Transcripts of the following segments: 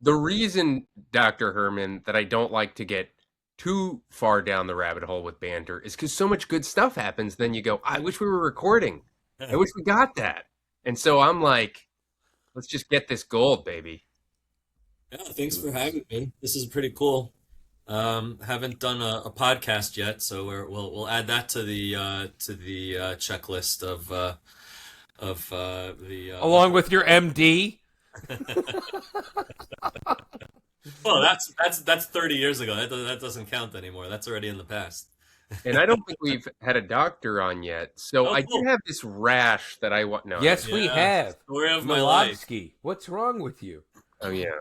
The reason, Dr. Herman, that I don't like to get too far down the rabbit hole with banter is because so much good stuff happens. Then you go, I wish we were recording. I wish we got that. And so I'm like, let's just get this gold, baby. Yeah, thanks for having me. This is pretty cool. Haven't done a podcast yet, so we'll add that to the checklist of the Along with your MD. well, that's 30 years ago. That doesn't count anymore. That's already in the past. And I don't think we've had a doctor on yet. So Oh, I did cool. have this rash that I want. No, Yes, we Yeah, have. story of my life. Milowski. What's wrong with you? oh yeah.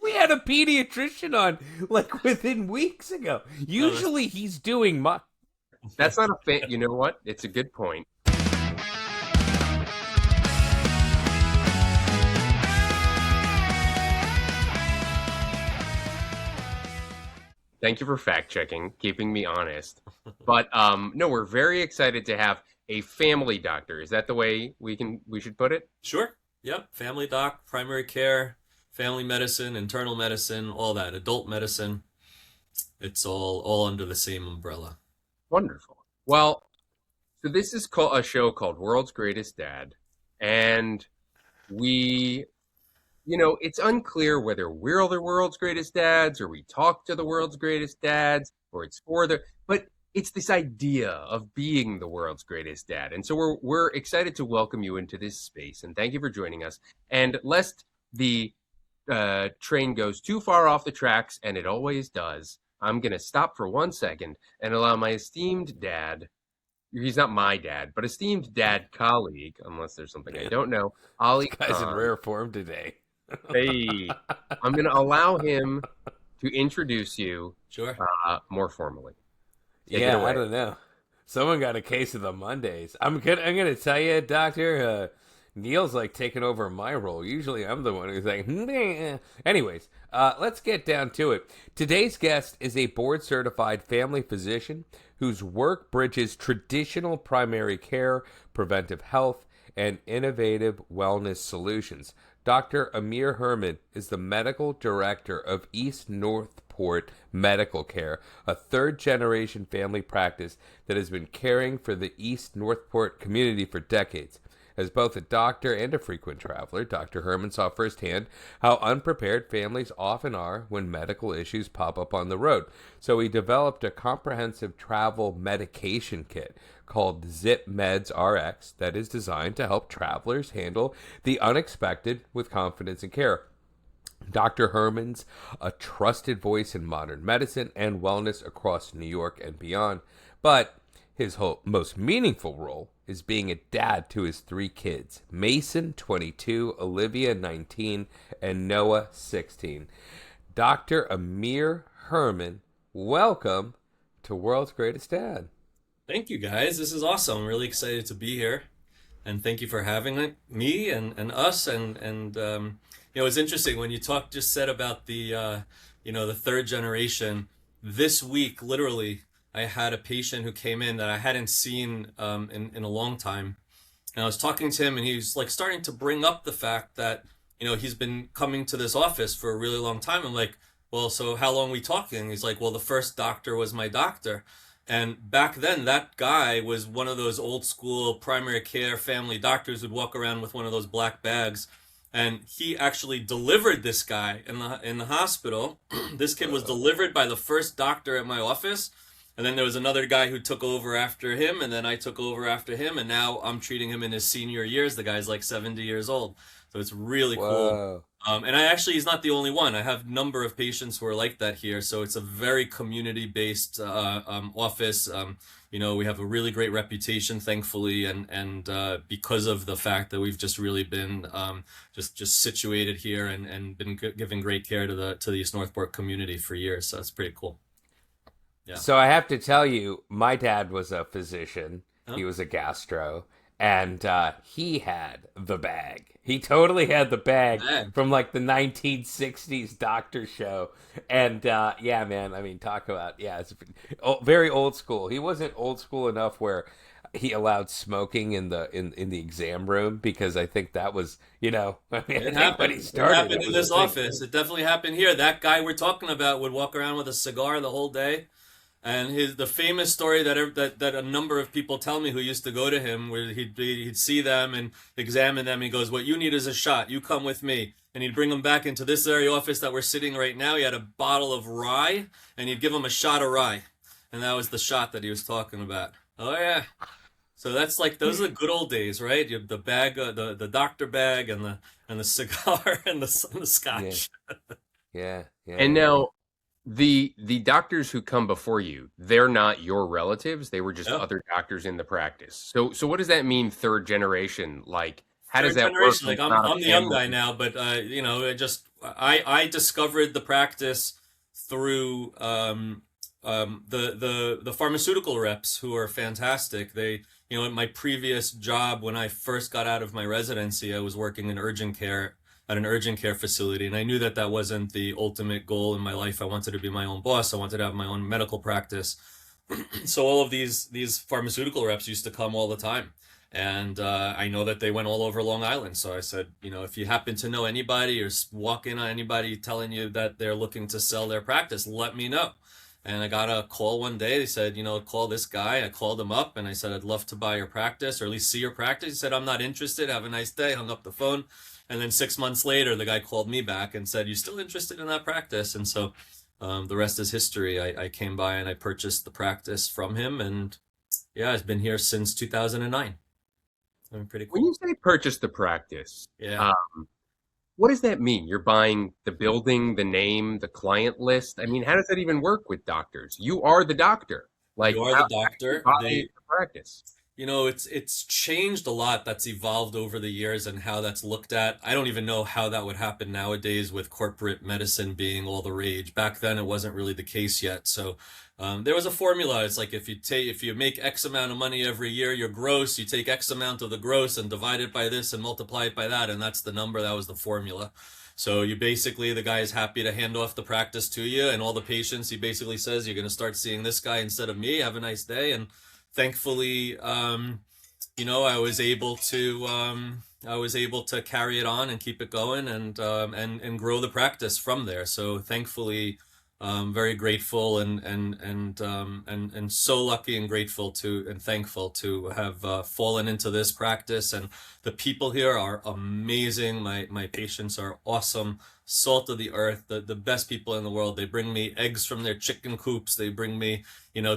We had a pediatrician on like within weeks ago. Usually he's doing my. That's not a fan. You know what? It's a good point. Thank you for fact checking, keeping me honest. But no, we're very excited to have a family doctor. Is that the way we should put it? Sure. Yep. Family doc, primary care, family medicine, internal medicine, all that, adult medicine. It's all under the same umbrella. Wonderful. Well, so this is called a show called World's Greatest Dad, and we, it's unclear whether we're the world's greatest dads, or we talk to the world's greatest dads, or it's for the, but it's this idea of being the world's greatest dad, and so we're excited to welcome you into this space, and thank you for joining us. And lest the train goes too far off the tracks, and it always does, I'm gonna stop for 1 second and allow my esteemed dad. He's not my dad, but esteemed dad colleague, unless there's something I don't know, Ali This guy's in Khan. rare form today. Hey, I'm going to allow him to introduce you Sure. more formally. Take it Yeah, away. I don't know. Someone got a case of the Mondays. I'm gonna tell you, Doctor. Neil's like taking over my role. Usually, I'm the one who's like. "Meh." Anyways, let's get down to it. Today's guest is a board-certified family physician whose work bridges traditional primary care, preventive health, and innovative wellness solutions. Dr. Amir Herman is the medical director of East Northport Medical Care, a third generation family practice that has been caring for the East Northport community for decades. As both a doctor and a frequent traveler, Dr. Herman saw firsthand how unprepared families often are when medical issues pop up on the road. So he developed a comprehensive travel medication kit called Zip Meds RX that is designed to help travelers handle the unexpected with confidence and care. Dr. Herman's a trusted voice in modern medicine and wellness across New York and beyond. But his most meaningful role is being a dad to his three kids, Mason, 22, Olivia, 19, and Noah, 16. Dr. Amir Herman, welcome to World's Greatest Dad. Thank you guys. This is awesome. I'm really excited to be here. And thank you for having me and us and it's interesting when you just said about the third generation. This week, literally, I had a patient who came in that I hadn't seen in a long time, and I was talking to him, and he was like starting to bring up the fact that he's been coming to this office for a really long time. I'm like, well, so how long are we talking? He's like, well, the first doctor was my doctor. And back then, that guy was one of those old school primary care family doctors who'd walk around with one of those black bags. And he actually delivered this guy in the hospital. This kid was delivered by the first doctor at my office. And then there was another guy who took over after him, and then I took over after him, and now I'm treating him in his senior years. The guy's like 70 years old. So it's really cool. Whoa. And he's not the only one. I have a number of patients who are like that here. So it's a very community-based office. We have a really great reputation, thankfully, and because of the fact that we've just really been just situated here and been giving great care to the East Northport community for years. So it's pretty cool. Yeah. So I have to tell you, my dad was a physician. Huh? He was a gastro, and he had the bag. He totally had the bag Bag. from like the 1960s doctor show. And yeah, man, I mean, talk about, it's very old school. He wasn't old school enough where he allowed smoking in the exam room because I think that was, I mean, I It think when he happened. It started, happened it in was a this thing. office. It definitely happened here. That guy we're talking about would walk around with a cigar the whole day. And the famous story that a number of people tell me who used to go to him, where he'd see them and examine them. He goes, "What you need is a shot. You come with me." And he'd bring them back into this very office that we're sitting right now. He had a bottle of rye, and he'd give them a shot of rye, and that was the shot that he was talking about. Oh yeah. So that's like those are the good old days, right? You have the bag, the doctor bag, and the cigar and the Yeah, scotch. yeah, And yeah. now the doctors who come before you, they're not your relatives. They were just Yeah. other doctors in the practice. So what does that mean, third generation? Like, how does Third that work generation. when Like it's not I'm a the young guy family? now, but I discovered the practice through the pharmaceutical reps who are fantastic. They in my previous job when I first got out of my residency, I was working in urgent care at an urgent care facility, and I knew that that wasn't the ultimate goal in my life. I wanted to be my own boss. I wanted to have my own medical practice. So all of these pharmaceutical reps used to come all the time, and I know that they went all over Long Island. So I said, if you happen to know anybody or walk in on anybody telling you that they're looking to sell their practice, let me know. And I got a call one day. They said, call this guy. I called him up and I said, I'd love to buy your practice or at least see your practice. He said, I'm not interested. Have a nice day. Hung up the phone. And then 6 months later, the guy called me back and said, you still interested in that practice? And so the rest is history. I came by and I purchased the practice from him. And yeah, it's been here since 2009. I mean, pretty When cool. you say purchase the practice, Yeah. uh, what does that mean? You're buying the building, the name, the client list. I mean, how does that even work with doctors? You are the doctor. You Like, are how the do you doctor. buy the practice? It's changed a lot. That's evolved over the years and how that's looked at. I don't even know how that would happen nowadays with corporate medicine being all the rage. Back then, it wasn't really the case yet. So there was a formula. It's like if you make X amount of money every year, your gross, you take X amount of the gross and divide it by this and multiply it by that, and that's the number. That was the formula. So you basically, the guy is happy to hand off the practice to you, and all the patients, he basically says, you're going to start seeing this guy instead of me. Have a nice day. And thankfully, I was able to carry it on and keep it going and grow the practice from there. So thankfully, very grateful and so lucky and grateful to and thankful to have fallen into this practice. And the people here are amazing. My patients are awesome, salt of the earth, the best people in the world. They bring me eggs from their chicken coops. They bring me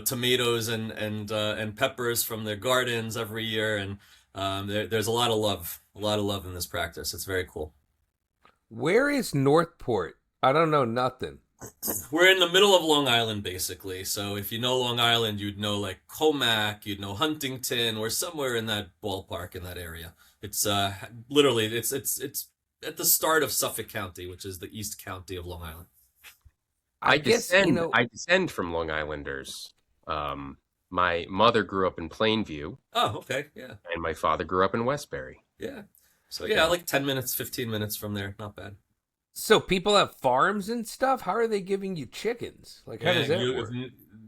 tomatoes and peppers from their gardens every year. And there's a lot of love in this practice. It's very cool. Where is Northport? I don't know nothing. We're in the middle of Long Island, basically. So if you know Long Island, you'd know like Comac, you'd know Huntington. We're somewhere in that ballpark in that area. It's literally it's at the start of Suffolk County, which is the East County of Long Island. I guess, I descend from Long Islanders. My mother grew up in Plainview, Oh, okay, yeah, and my father grew up in Westbury. yeah. So yeah, So like 10 minutes, 15 minutes from there. Not bad. so people have farms and stuff. How are they giving you chickens? Like, how Yeah, does that work?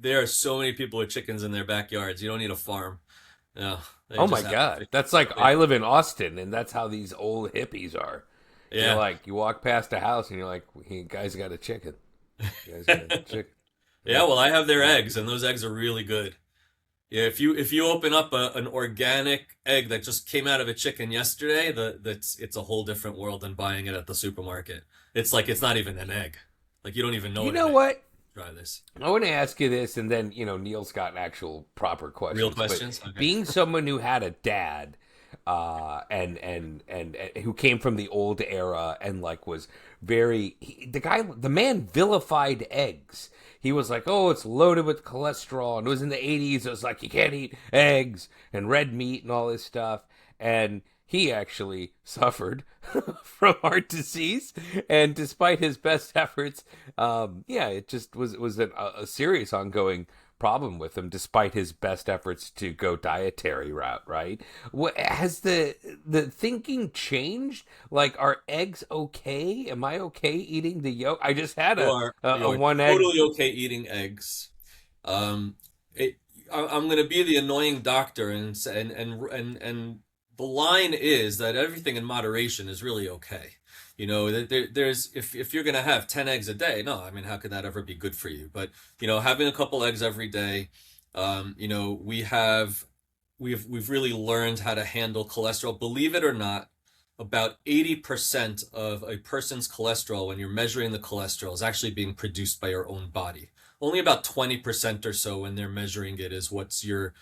there are so many people with chickens in their backyards. You don't need a farm. No, they Oh my just have God. That's like they, I live in Austin and that's how these old hippies are. They're yeah. like, you walk past a house and you're like, "Hey, guys got a chicken. You guys got a chicken." Yeah, Yeah. well, I have their eggs, and those eggs are really good. Yeah, if you open up an organic egg that just came out of a chicken yesterday, that's it's a whole different world than buying it at the supermarket. It's like it's not even an egg. Like you don't even know You what know an egg. what? Try this. I want to ask you this, and then Neil's got actual proper Real questions. But questions? Okay. being someone who had a dad, and who came from the old era, and like was the man vilified eggs. He was like, "Oh, it's loaded with cholesterol," and it was in the '80s. It was like you can't eat eggs and red meat and all this stuff, and he actually suffered from heart disease, and despite his best efforts, yeah, it just was a serious ongoing problem with him, despite his best efforts to go dietary route. Right? What has the thinking changed? Like, are eggs okay? Am I okay eating the yolk? I just had You are a you are one egg. totally okay eating eggs. Um, it I'm going to be the annoying doctor, and the line is that everything in moderation is really okay. There's if you're going to have 10 eggs a day, no, I mean, how could that ever be good for you? But having a couple eggs every day, we have we've really learned how to handle cholesterol. Believe it or not, about 80% of a person's cholesterol, when you're measuring the cholesterol, is actually being produced by your own body. Only about 20% or so when they're measuring it is what you're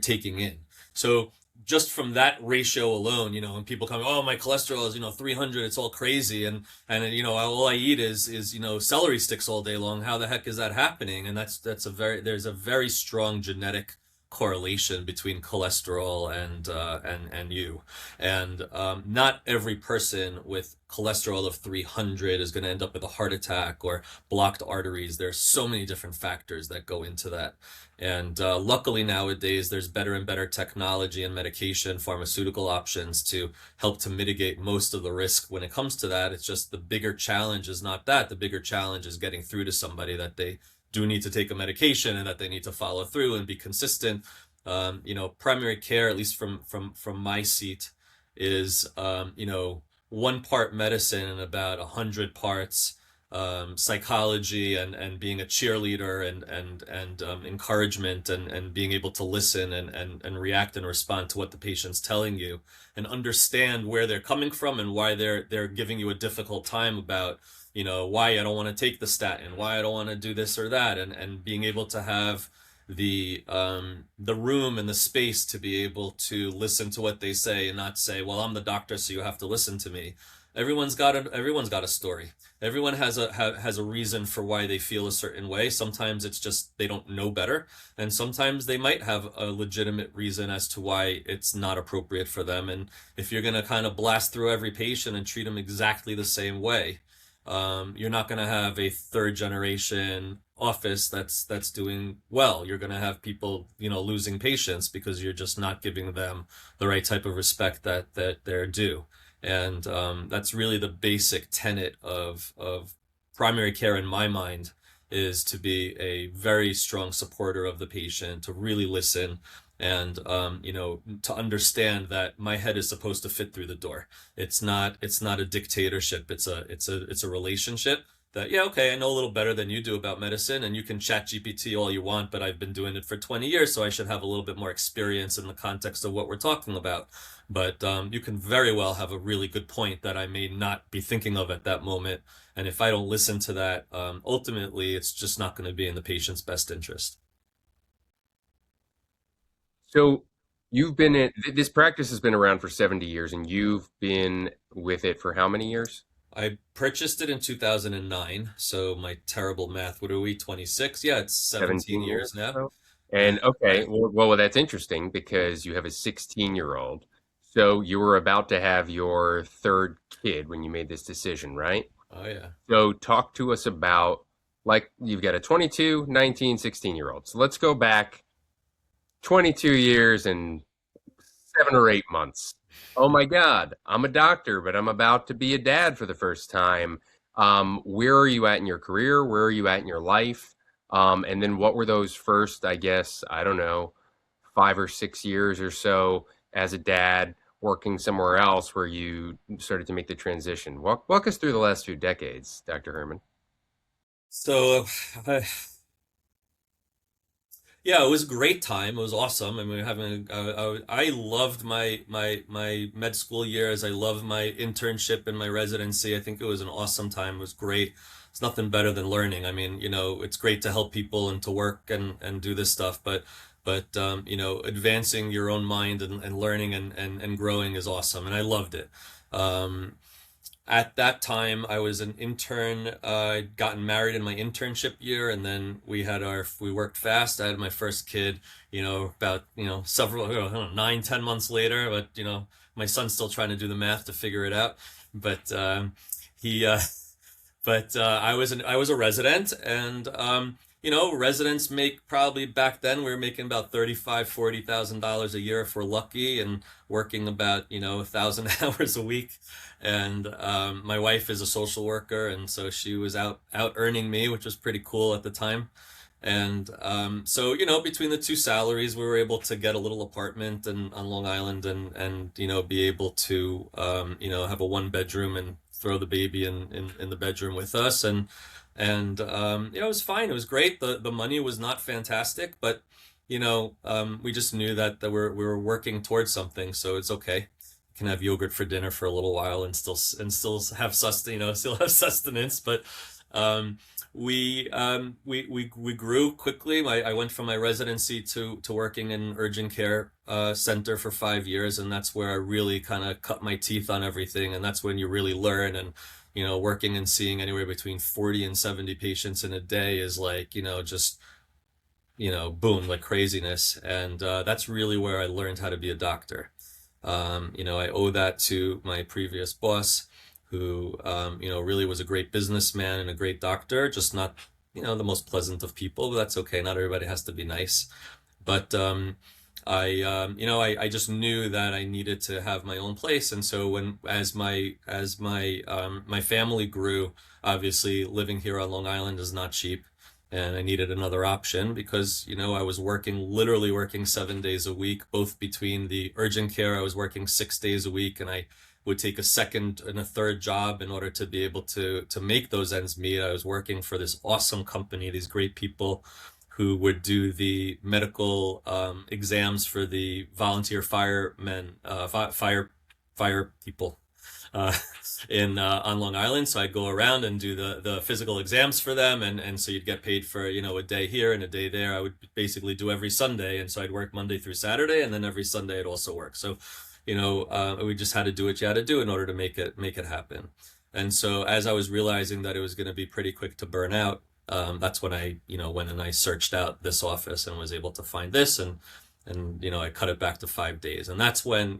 taking in. So just from that ratio alone, when people come, oh, my cholesterol is, 300, it's all crazy. And all I eat is, celery sticks all day long. How the heck is that happening? And there's a very strong genetic correlation between cholesterol and you. And not every person with cholesterol of 300 is going to end up with a heart attack or blocked arteries. There's so many different factors that go into that. And luckily nowadays, there's better and better technology and medication, pharmaceutical options to help to mitigate most of the risk when it comes to that. It's just the bigger challenge is not that. The bigger challenge is getting through to somebody that they do need to take a medication and that they need to follow through and be consistent. Primary care, at least from my seat, is one part medicine and about 100 parts psychology and being a cheerleader and encouragement and being able to listen and react and respond to what the patient's telling you and understand where they're coming from and why they're giving you a difficult time about why I don't want to take the statin, why I don't want to do this or that, and being able to have the room and the space to be able to listen to what they say and not say, well, I'm the doctor, so you have to listen to me. Everyone's got a story. Everyone has a reason for why they feel a certain way. Sometimes it's just they don't know better, and sometimes they might have a legitimate reason as to why it's not appropriate for them. And if you're gonna kind of blast through every patient and treat them exactly the same way, you're not going to have a third generation office that's doing well. You're going to have people, losing patients because you're just not giving them the right type of respect that they're due. And that's really the basic tenet of primary care in my mind, is to be a very strong supporter of the patient, to really listen, and to understand that my head is supposed to fit through the door. It's not a dictatorship. It's a relationship that, yeah, okay, I know a little better than you do about medicine, and you can chat GPT all you want, but I've been doing it for 20 years, so I should have a little bit more experience in the context of what we're talking about. But you can very well have a really good point that I may not be thinking of at that moment. And if I don't listen to that, ultimately, it's just not going to be in the patient's best interest. So you've been in this practice has been around for 70 years, and you've been with it for how many years? I purchased it in 2009, so my terrible math, what are we, 26? Yeah, it's 17 17 years years now. or so. And And okay, I, well, that's interesting because you have a 16-year-old. So you were about to have your third kid when you made this decision, right? oh yeah. So talk to us about, like, you've got a 22, 19, 16-year-old. So let's go back 22 years and 7 or 8 months. Oh my God, I'm a doctor, but I'm about to be a dad for the first time. Where are you at in your career? Where are you at in your life? And then what were those first, I guess, I don't know, 5 or 6 years or so as a dad working somewhere else where you started to make the transition? Walk us through the last few decades, Dr. Herman. So, uh, yeah, it was a great time. It was awesome. I mean, I loved my med school years. I loved my internship and my residency. I think it was an awesome time. It was great. It's nothing better than learning. I mean, it's great to help people and to work and do this stuff, but advancing your own mind and learning and growing is awesome, and I loved it. Um, at that time, I was an intern. I'd gotten married in my internship year, and then we worked fast. I had my first kid, about, several, I don't know, 9, 10 months later, but, my son's still trying to do the math to figure it out. But, he, but I was a resident, and residents make, probably back then we were making about 35, 40 thousand dollars a year if we're lucky, and working about 1,000 hours a week. And my wife is a social worker, and so she was out earning me, which was pretty cool at the time. And so, between the two salaries, we were able to get a little apartment on Long Island, and be able to have a one bedroom and throw the baby in the bedroom with us. And it was fine. It was great. The money was not fantastic, but we just knew that we were working towards something, so it's okay. Can have yogurt for dinner for a little while and still have still have sustenance. But um, we grew quickly. I went from my residency to working in urgent care center for 5 years, and that's where I really kind of cut my teeth on everything. And that's when you really learn. And working and seeing anywhere between 40 and 70 patients in a day is like just boom, like craziness. And that's really where I learned how to be a doctor. I owe that to my previous boss, who, really was a great businessman and a great doctor, just not, the most pleasant of people, but that's okay. Not everybody has to be nice. But I just knew that I needed to have my own place. And so as my family grew, obviously living here on Long Island is not cheap, and I needed another option because I was literally working 7 days a week, both between the urgent care. I was working 6 days a week, and I would take a second and a third job in order to be able to make those ends meet. I was working for this awesome company, these great people who would do the medical exams for the volunteer firemen, fire people uh, in on Long Island. So I'd go around and do the physical exams for them, and so you'd get paid for a day here and a day there. I would basically do every Sunday, and so I'd work Monday through Saturday, and then every Sunday I'd also work. So we just had to do what you had to do in order to make it happen. And so as I was realizing that it was going to be pretty quick to burn out, that's when I went and I searched out this office and was able to find this, and I cut it back to 5 days. And that's when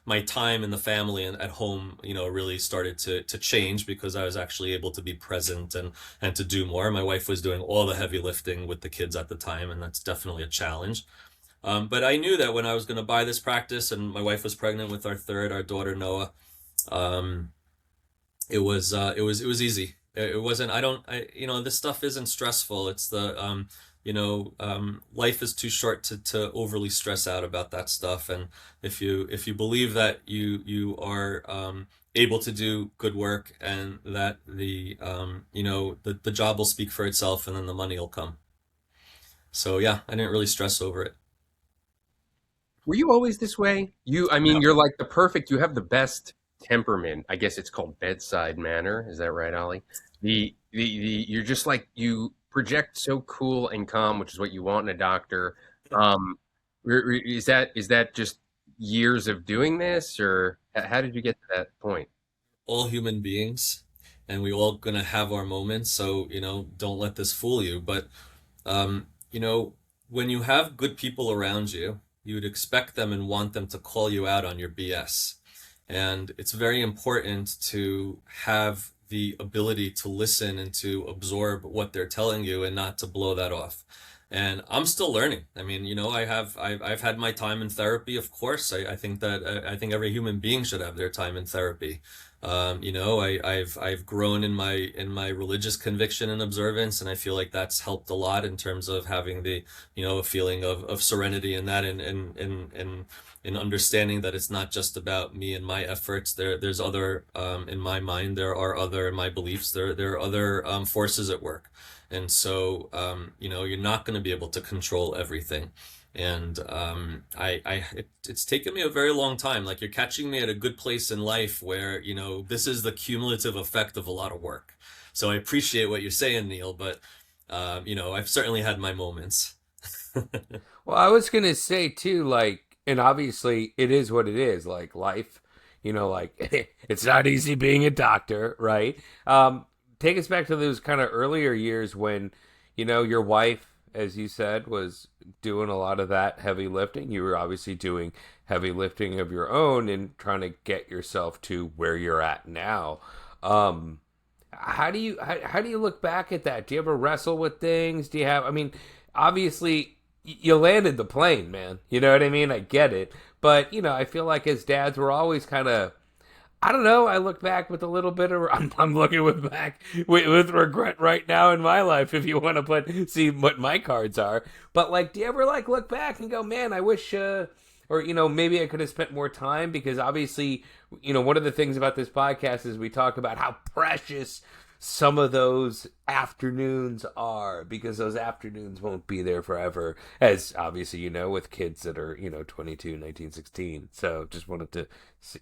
my time in the family and at home really started to change, because I was actually able to be present and to do more. My wife was doing all the heavy lifting with the kids at the time, and that's definitely a challenge. But I knew that when I was going to buy this practice, and my wife was pregnant with our daughter Noah, um, it was easy. It wasn't. I don't. This stuff isn't stressful. It's life is too short to overly stress out about that stuff. And if you believe that you are able to do good work, and that the job will speak for itself, and then the money will come. So yeah, I didn't really stress over it. Were you always this way? I mean, No. you're like the perfect, you have the best temperament. I guess it's called bedside manner. Is that right, Ollie? You're just like, you project so cool and calm, which is what you want in a doctor. Um, is that just years of doing this, or how did you get to that point? All human beings, and we all gonna have our moments. So don't let this fool you. But um, you know, when you have good people around you, you would expect them and want them to call you out on your BS. And it's very important to have the ability to listen and to absorb what they're telling you, and not to blow that off. And I'm still learning. I mean, I've had my time in therapy, of course. I think that I think every human being should have their time in therapy. I've grown in my religious conviction and observance, and I feel like that's helped a lot in terms of having the a feeling of serenity in that, and in understanding that it's not just about me and my efforts. There's other in my mind. There are other in my beliefs. There are other forces at work, and so you're not going to be able to control everything. And it's taken me a very long time. Like, you're catching me at a good place in life where this is the cumulative effect of a lot of work. So I appreciate what you're saying, Neil, but I've certainly had my moments. Well, I was gonna say too, like, and obviously it is what it is, like life, like it's not easy being a doctor, right? Take us back to those kind of earlier years when, your wife, as you said, was doing a lot of that heavy lifting. You were obviously doing heavy lifting of your own and trying to get yourself to where you're at now. Um, how do you look back at that? Do you ever wrestle with things? Do you have? I mean, obviously you landed the plane, man. You know what I mean? I get it, but I feel like as dads, we're always kind of I don't know. I look back with a little bit of. I'm looking back with regret right now in my life. If you want to see what my cards are, but like, do you ever like look back and go, man, I wish, or maybe I could have spent more time because obviously, one of the things about this podcast is we talk about how precious some of those afternoons are because those afternoons won't be there forever, as obviously with kids that are 22, 19, 16. So just wanted to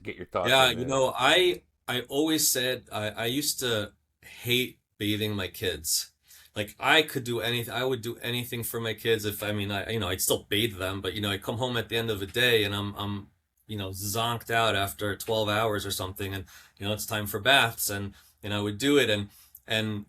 get your thoughts Yeah, on that. I always said I used to hate bathing my kids. Like I could do anything, I would do anything for my kids if I mean I I'd still bathe them, but I come home at the end of the day and I'm zonked out after 12 hours or something, and it's time for baths, and I would do it, and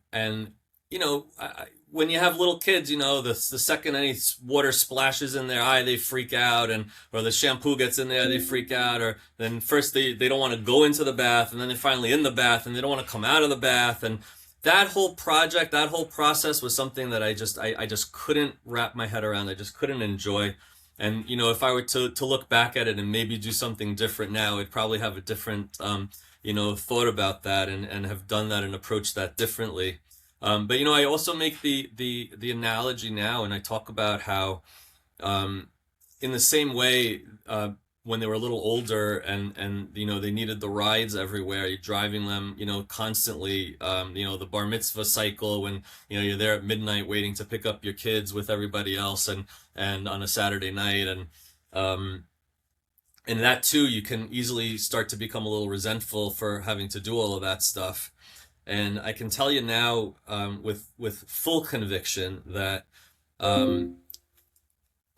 when you have little kids, the second any water splashes in their eye, they freak out, and or the shampoo gets in there, they freak out, or then first they don't want to go into the bath, and then they're finally in the bath, and they don't want to come out of the bath, and that whole project, that whole process was something that I just couldn't wrap my head around. I just couldn't enjoy. And if I were to look back at it and maybe do something different now, I'd probably have a different thought about that, and have done that and approached that differently. But I also make the analogy now, and I talk about how, um, in the same way, when they were a little older, and they needed the rides everywhere, you're driving them constantly, the bar mitzvah cycle, when you're there at midnight waiting to pick up your kids with everybody else, and on a Saturday night, um, and that too, you can easily start to become a little resentful for having to do all of that stuff. And I can tell you now, with full conviction, that um,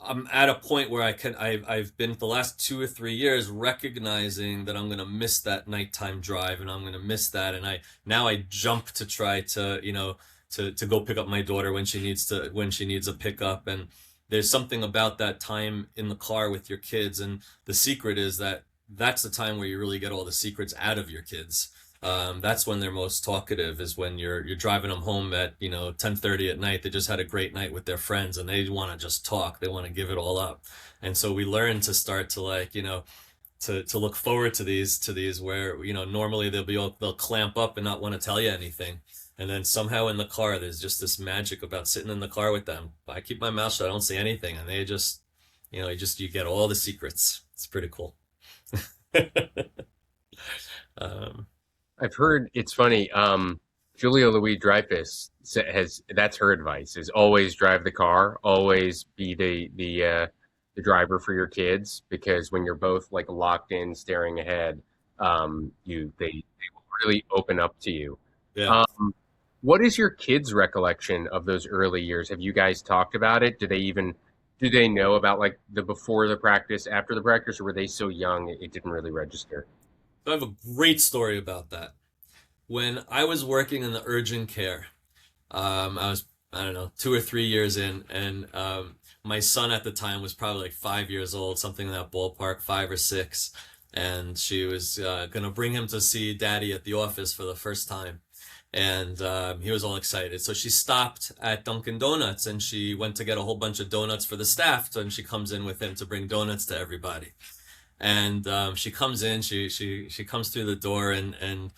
I'm at a point where I've been the last 2 or 3 years recognizing that I'm gonna miss that nighttime drive, and I'm gonna miss that, and I jump to try to to go pick up my daughter when she needs a pickup. And there's something about that time in the car with your kids, and the secret is that that's the time where you really get all the secrets out of your kids. That's when they're most talkative, is when you're driving them home at 10:30 at night. They just had a great night with their friends, and they want to just talk. They want to give it all up. And so we learn to start to, like, to look forward to these where normally they'll clamp up and not want to tell you anything. And then somehow in the car, there's just this magic about sitting in the car with them. I keep my mouth shut, I don't say anything, and they just you get all the secrets. It's pretty cool. um, I've heard it's funny. Julia Louis Dreyfus has that's her advice is always drive the car, always be the driver for your kids because when you're both like locked in, staring ahead, they will really open up to you. yeah. Um, what is your kids' recollection of those early years? Have you guys talked about it? Do they know about like the before the practice, after the practice, or were they so young it didn't really register? So I have a great story about that. When I was working in the urgent care, I was, I don't know, 2 or 3 years in, and my son at the time was probably like 5 years old, something in that ballpark, 5 or 6, and she was gonna bring him to see Daddy at the office for the first time, and he was all excited. So she stopped at Dunkin' Donuts, and she went to get a whole bunch of donuts for the staff, and she comes in with him to bring donuts to everybody. And she comes in, she comes through the door, and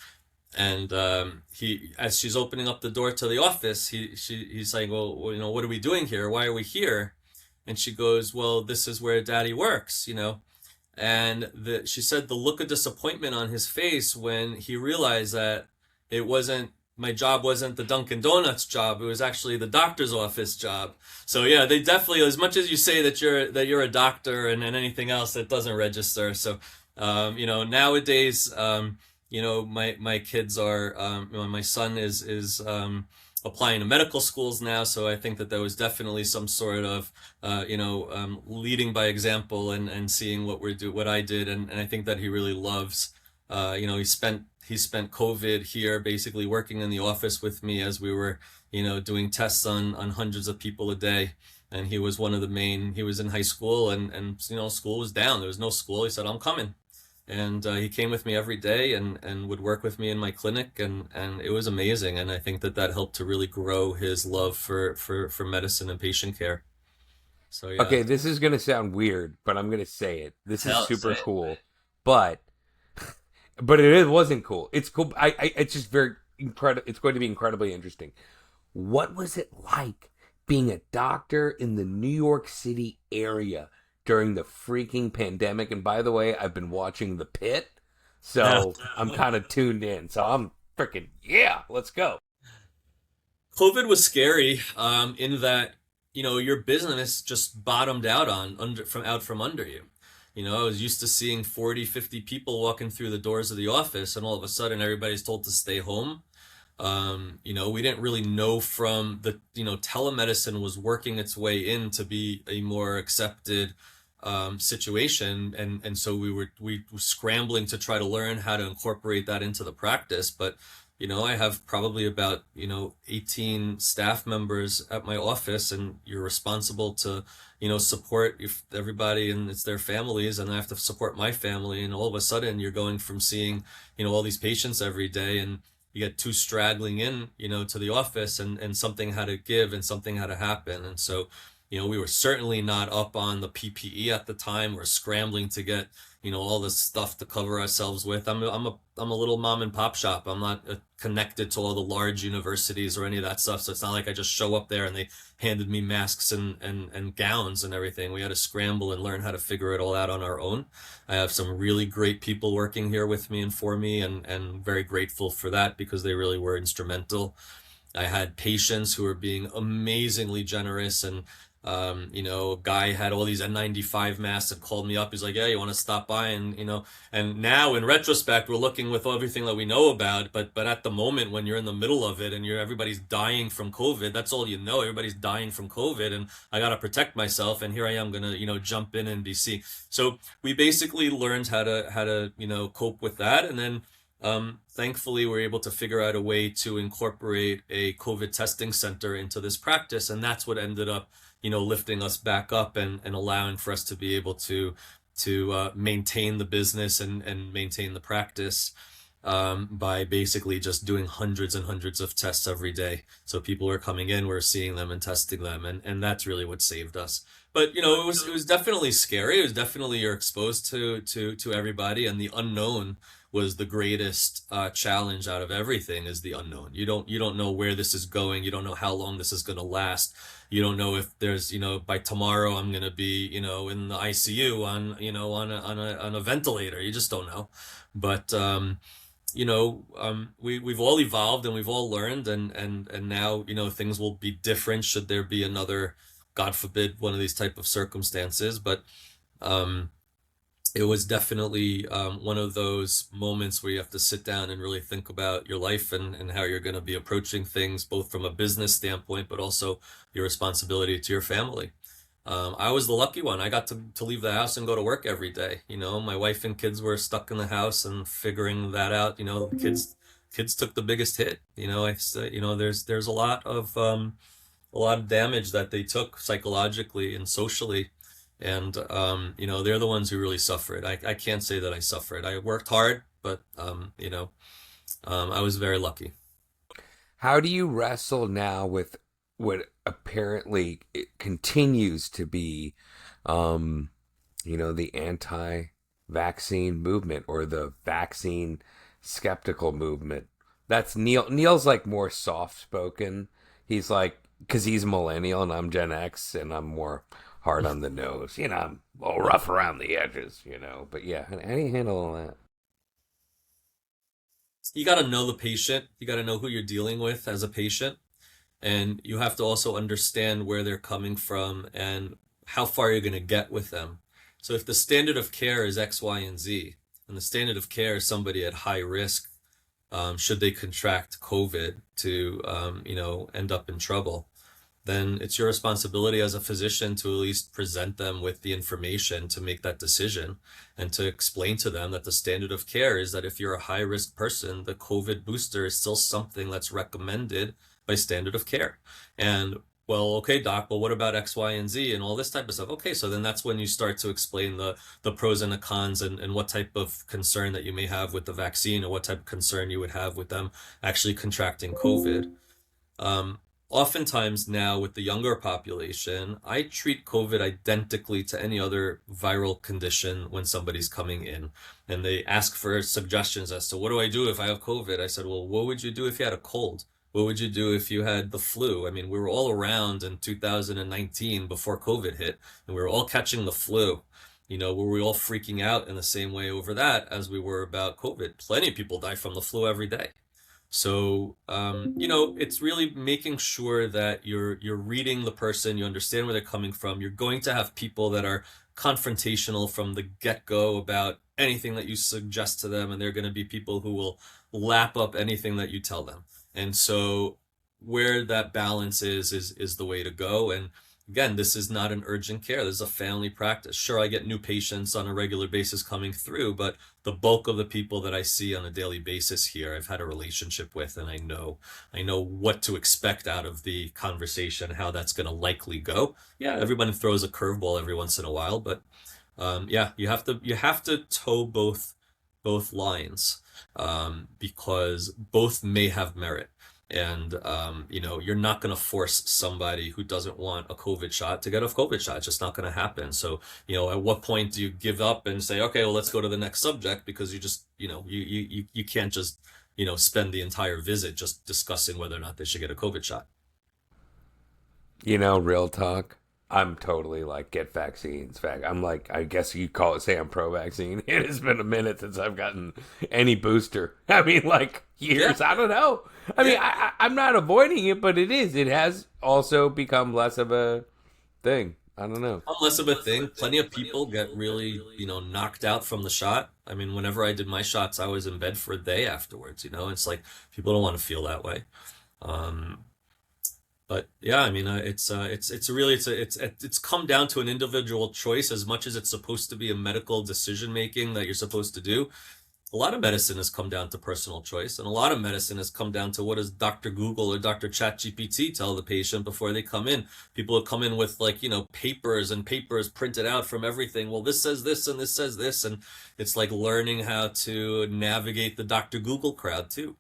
he, as she's opening up the door to the office, he's like, well, what are we doing here? Why are we here? And she goes, well, this is where Daddy works. And she said the look of disappointment on his face when he realized that it wasn't my job, wasn't the Dunkin' Donuts job. It was actually the doctor's office job. So yeah, they definitely, as much as you say that you're a doctor, and anything else, that doesn't register. So nowadays, my kids are, my son is applying to medical schools now. So I think that there was definitely some sort of leading by example, and seeing what I did, and I think that he really loves. He spent COVID here, basically working in the office with me as we were doing tests on hundreds of people a day. And he was one of the main. He was in high school, and school was down. There was no school. He said, I'm coming. And he came with me every day, and would work with me in my clinic, and it was amazing. And I think that helped to really grow his love for medicine and patient care. So yeah. Okay, this is gonna sound weird, but I'm gonna say it. This is Tell it, say super it. cool. But but it wasn't cool. It's cool. It's just very incredible. It's going to be incredibly interesting. What was it like being a doctor in the New York City area during the freaking pandemic? And by the way, I've been watching The Pit, Yeah. so I'm kind of tuned in. So I'm freaking, yeah, let's go. COVID was scary, in that, your business just bottomed out on from under you. I was used to seeing 40, 50 people walking through the doors of the office, and all of a sudden everybody's told to stay home. We didn't really know from telemedicine was working its way in to be a more accepted situation, and so we were scrambling to try to learn how to incorporate that into the practice. But I have probably about 18 staff members at my office, and you're responsible to support everybody, and it's their families, and I have to support my family, and all of a sudden you're going from seeing all these patients every day, and you get two straggling in, to the office, and something had to give and something had to happen. And so, we were certainly not up on the PPE at the time. We're scrambling to get, all this stuff to cover ourselves with. I'm a little mom and pop shop. I'm not connected to all the large universities or any of that stuff. So it's not like I just show up there and they handed me masks and gowns and everything. We had to scramble and learn how to figure it all out on our own. I have some really great people working here with me and for me, and very grateful for that because they really were instrumental. I had patients who were being amazingly generous, and a guy had all these N95 masks and called me up. He's like, "Yeah, you want to stop by?" And now in retrospect, we're looking with everything that we know about, but at the moment when you're in the middle of it and everybody's dying from COVID, that's all you know. Everybody's dying from COVID, and I got to protect myself. And here I am gonna, jump in NBC. So we basically learned how to cope with that, and then. Thankfully, we're able to figure out a way to incorporate a COVID testing center into this practice, and that's what ended up, lifting us back up, and allowing for us to be able to maintain the business and maintain the practice, by basically just doing hundreds and hundreds of tests every day. So people are coming in, we're seeing them and testing them, and that's really what saved us. But it was definitely scary. It was definitely, you're exposed to everybody, and the unknown was the greatest challenge out of everything, is the unknown. You don't know where this is going. You don't know how long this is going to last. You don't know if there's, by tomorrow I'm going to be, in the ICU on a ventilator. You just don't know. But we've all evolved and we've all learned, and now things will be different should there be another, God forbid, one of these type of circumstances. But um, it was definitely one of those moments where you have to sit down and really think about your life, and how you're going to be approaching things, both from a business standpoint, but also your responsibility to your family. I was the lucky one. I got to leave the house and go to work every day. My wife and kids were stuck in the house and figuring that out. The kids took the biggest hit. There's a lot of damage that they took psychologically and socially, and they're the ones who really suffered. I can't say that I suffered. I worked hard, but I was very lucky. How do you wrestle now with what apparently it continues to be, the anti-vaccine movement or the vaccine skeptical movement? That's Neil. Neil's like more soft-spoken. He's like, because he's a millennial and I'm Gen X and I'm more hard on the nose. I'm a little rough around the edges. But yeah, how do you handle all that? You got to know the patient. You got to know who you're dealing with as a patient, and you have to also understand where they're coming from and how far you're going to get with them. So if the standard of care is X, Y, and Z, and the standard of care is somebody at high risk, should they contract COVID to, end up in trouble, then it's your responsibility as a physician to at least present them with the information to make that decision, and to explain to them that the standard of care is that if you're a high risk person, the COVID booster is still something that's recommended by standard of care. And well, okay, doc, but what about X, Y, and Z and all this type of stuff? Okay, so then that's when you start to explain the pros and the cons, and what type of concern that you may have with the vaccine, or what type of concern you would have with them actually contracting COVID. Um, oftentimes now with the younger population, I treat COVID identically to any other viral condition when somebody's coming in and they ask for suggestions as to what do I do if I have COVID? I said, well, what would you do if you had a cold? What would you do if you had the flu? I mean, we were all around in 2019 before COVID hit, and we were all catching the flu. Were we all freaking out in the same way over that as we were about COVID? Plenty of people die from the flu every day. So, it's really making sure that you're reading the person, you understand where they're coming from. You're going to have people that are confrontational from the get-go about anything that you suggest to them, and they're going to be people who will lap up anything that you tell them. And so, where that balance is the way to go. And again, this is not an urgent care. This is a family practice. Sure, I get new patients on a regular basis coming through, but the bulk of the people that I see on a daily basis here, I've had a relationship with, and I know what to expect out of the conversation, how that's going to likely go. Yeah, everyone throws a curveball every once in a while, but yeah, you have to toe both lines, because both may have merit. And you're not going to force somebody who doesn't want a COVID shot to get a COVID shot. It's just not going to happen. So, at what point do you give up and say, okay, well, let's go to the next subject, because you just, you can't just, spend the entire visit just discussing whether or not they should get a COVID shot. Real talk. I'm totally like get vaccines. I'm like, I guess you call it, say I'm pro-vaccine. It has been a minute since I've gotten any booster. I mean, like Yeah, years. I don't know. I mean, yeah. I'm not avoiding it, but it is. It has also become less of a thing. I don't know. Less of a thing. Plenty of people get really, knocked out from the shot. I mean, whenever I did my shots, I was in bed for a day afterwards. It's like people don't want to feel that way. Um, But yeah, I mean, it's really it's come down to an individual choice as much as it's supposed to be a medical decision making that you're supposed to do. A lot of medicine has come down to personal choice, and a lot of medicine has come down to what does Dr. Google or Dr. ChatGPT tell the patient before they come in. People will come in with like, papers and papers printed out from everything. Well, this says this and this says this, and it's like learning how to navigate the Dr. Google crowd too.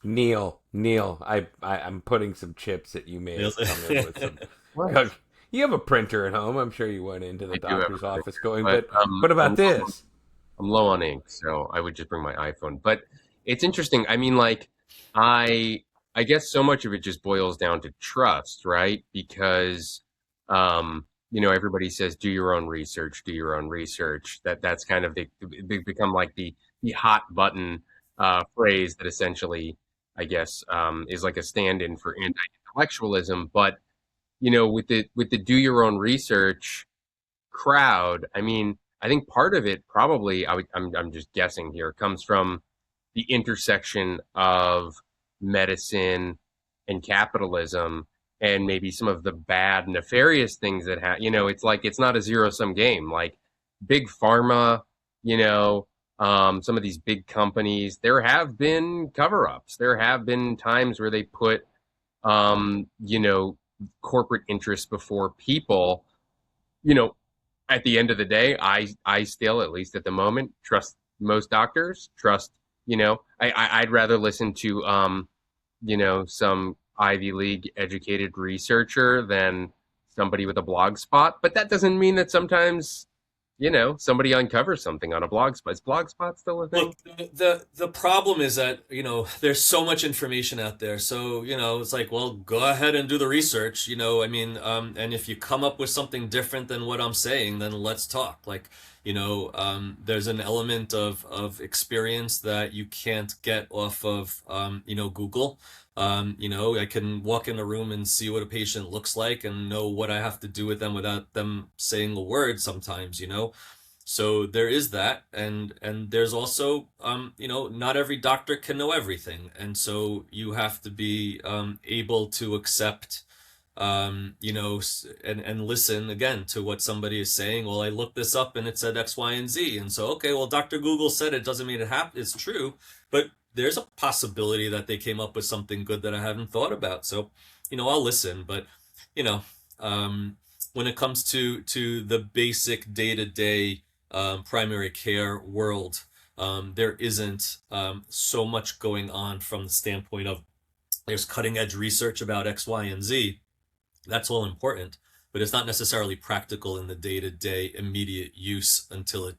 Neil, I'm putting some chips that you may have come in with some. What? You have a printer at home. I'm sure you went into the I do have doctor's a printer, office going, but but what about this? I'm low on ink, so I would just bring my iPhone. But it's interesting. I mean, like, I I guess so much of it just boils down to trust, right? Because everybody says do your own research, do your own research. That's kind of they become like the hot button phrase that essentially, I guess, is like a stand-in for anti-intellectualism. But with the do your own research crowd, I mean, I think part of it probably I'm just guessing here comes from the intersection of medicine and capitalism and maybe some of the bad nefarious things that it's like it's not a zero sum game like big pharma, some of these big companies, there have been cover ups, there have been times where they put um you know corporate interests before people. you know at the end of the day, I still, at least at the moment, trust most doctors. Trust, I'd rather listen to some Ivy League educated researcher than somebody with a blog spot. But that doesn't mean that sometimes, somebody uncovers something on a blog spot. Is blog spot still a thing? Look, the problem is that, there's so much information out there. So, it's like, well, go ahead and do the research, I mean, and if you come up with something different than what I'm saying, then let's talk. Like, there's an element of experience that you can't get off of, Google. I can walk in a room and see what a patient looks like and know what I have to do with them without them saying a word sometimes. So there is that, and there's also, not every doctor can know everything, and so you have to be able to accept, and listen again to what somebody is saying. Well, I looked this up and it said X, Y, and Z, and so okay, well, Dr. Google said it doesn't mean it's true, but there's a possibility that they came up with something good that I haven't thought about. So, I'll listen, but you know, when it comes to the basic day-to-day primary care world, there isn't so much going on from the standpoint of there's cutting edge research about X, Y, and Z. That's all important, but it's not necessarily practical in the day to day immediate use until it,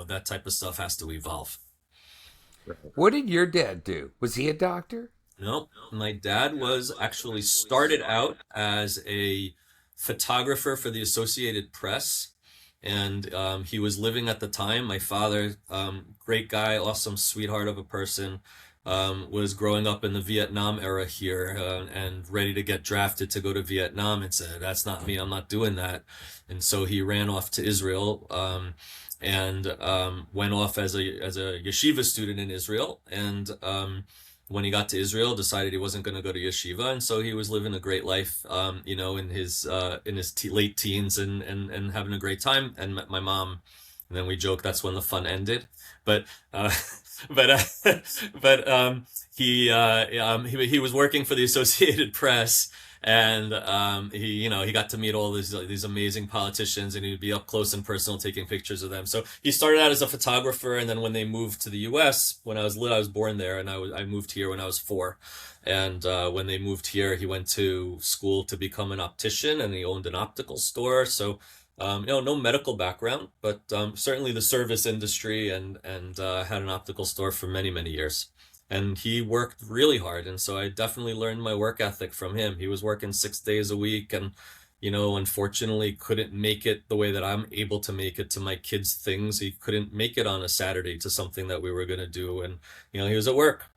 that type of stuff has to evolve. What did your dad do? Was he a doctor? No, my dad was actually started out as a photographer for the Associated Press, and he was living at the time. My father, great guy, awesome sweetheart of a person, was growing up in the Vietnam era here, and ready to get drafted to go to Vietnam, and said, "That's not me. I'm not doing that." And so he ran off to Israel. And went off as a yeshiva student in Israel, and when he got to Israel, decided he wasn't going to go to yeshiva, and so he was living a great life, in his late teens, and having a great time, and met my mom, and then we joke that's when the fun ended, but but but he was working for the Associated Press, and he got to meet all these amazing politicians, and he'd be up close and personal taking pictures of them. So he started out as a photographer, and then when they moved to the U.S., when I was little, I was born there, and I moved here when I was 4. And when they moved here, he went to school to become an optician, and he owned an optical store. So no medical background, but certainly the service industry, and had an optical store for many, many years. And he worked really hard, and so I definitely learned my work ethic from him. He was working 6 days a week, and unfortunately couldn't make it the way that I'm able to make it to my kids' things. He couldn't make it on a Saturday to something that we were going to do, and he was at work,